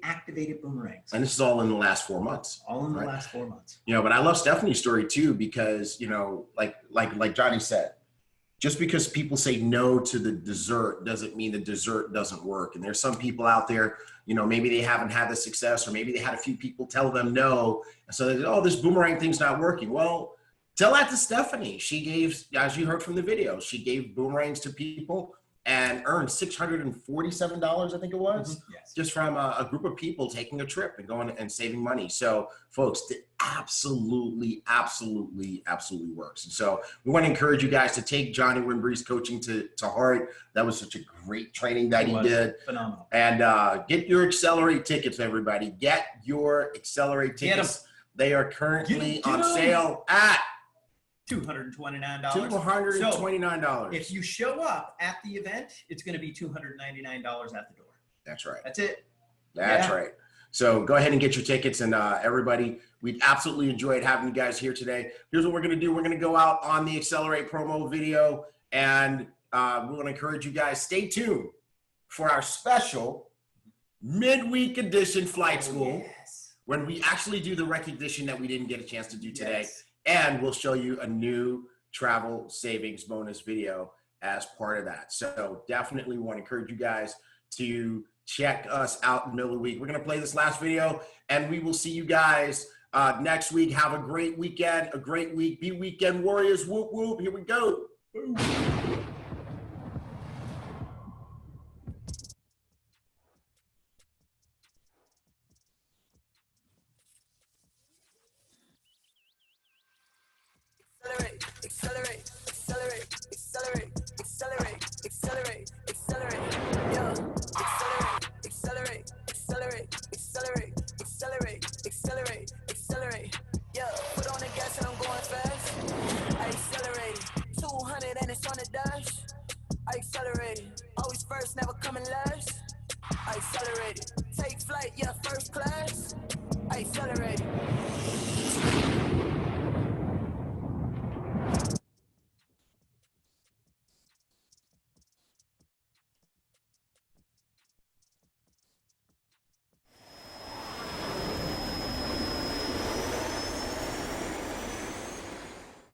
activated boomerangs. And this is all in the last 4 months. All in the last 4 months. You know, but I love Stephanie's story too, because, you know, like Johnny said, just because people say no to the dessert doesn't mean the dessert doesn't work. And there's some people out there, you know, maybe they haven't had the success, or maybe they had a few people tell them no. And so they, oh, this boomerang thing's not working. Well, tell that to Stephanie. She gave, as you heard from the video, she gave boomerangs to people and earned $647, I think it was, Yes. just from a group of people taking a trip and going and saving money. So folks, it absolutely works. And so we want to encourage you guys to take Johnny Wimbrey's coaching to heart. That was such a great training that he did. Phenomenal. And get your Accelerate tickets, everybody. Get your Accelerate tickets. They are currently on sale at $229. $229. If you show up at the event, it's going to be $299 at the door. That's right. That's it. That's right. So go ahead and get your tickets. And everybody, we absolutely enjoyed having you guys here today. Here's what we're going to do. We're going to go out on the Accelerate promo video, and we want to encourage you guys, stay tuned for our special midweek edition flight school, when we actually do the recognition that we didn't get a chance to do today. Yes. And we'll show you a new travel savings bonus video as part of that. So definitely want to encourage you guys to check us out in the middle of the week. We're going to play this last video, and we will see you guys next week. Have a great weekend, a great week. Be weekend warriors. Whoop, whoop. Here we go. Boom.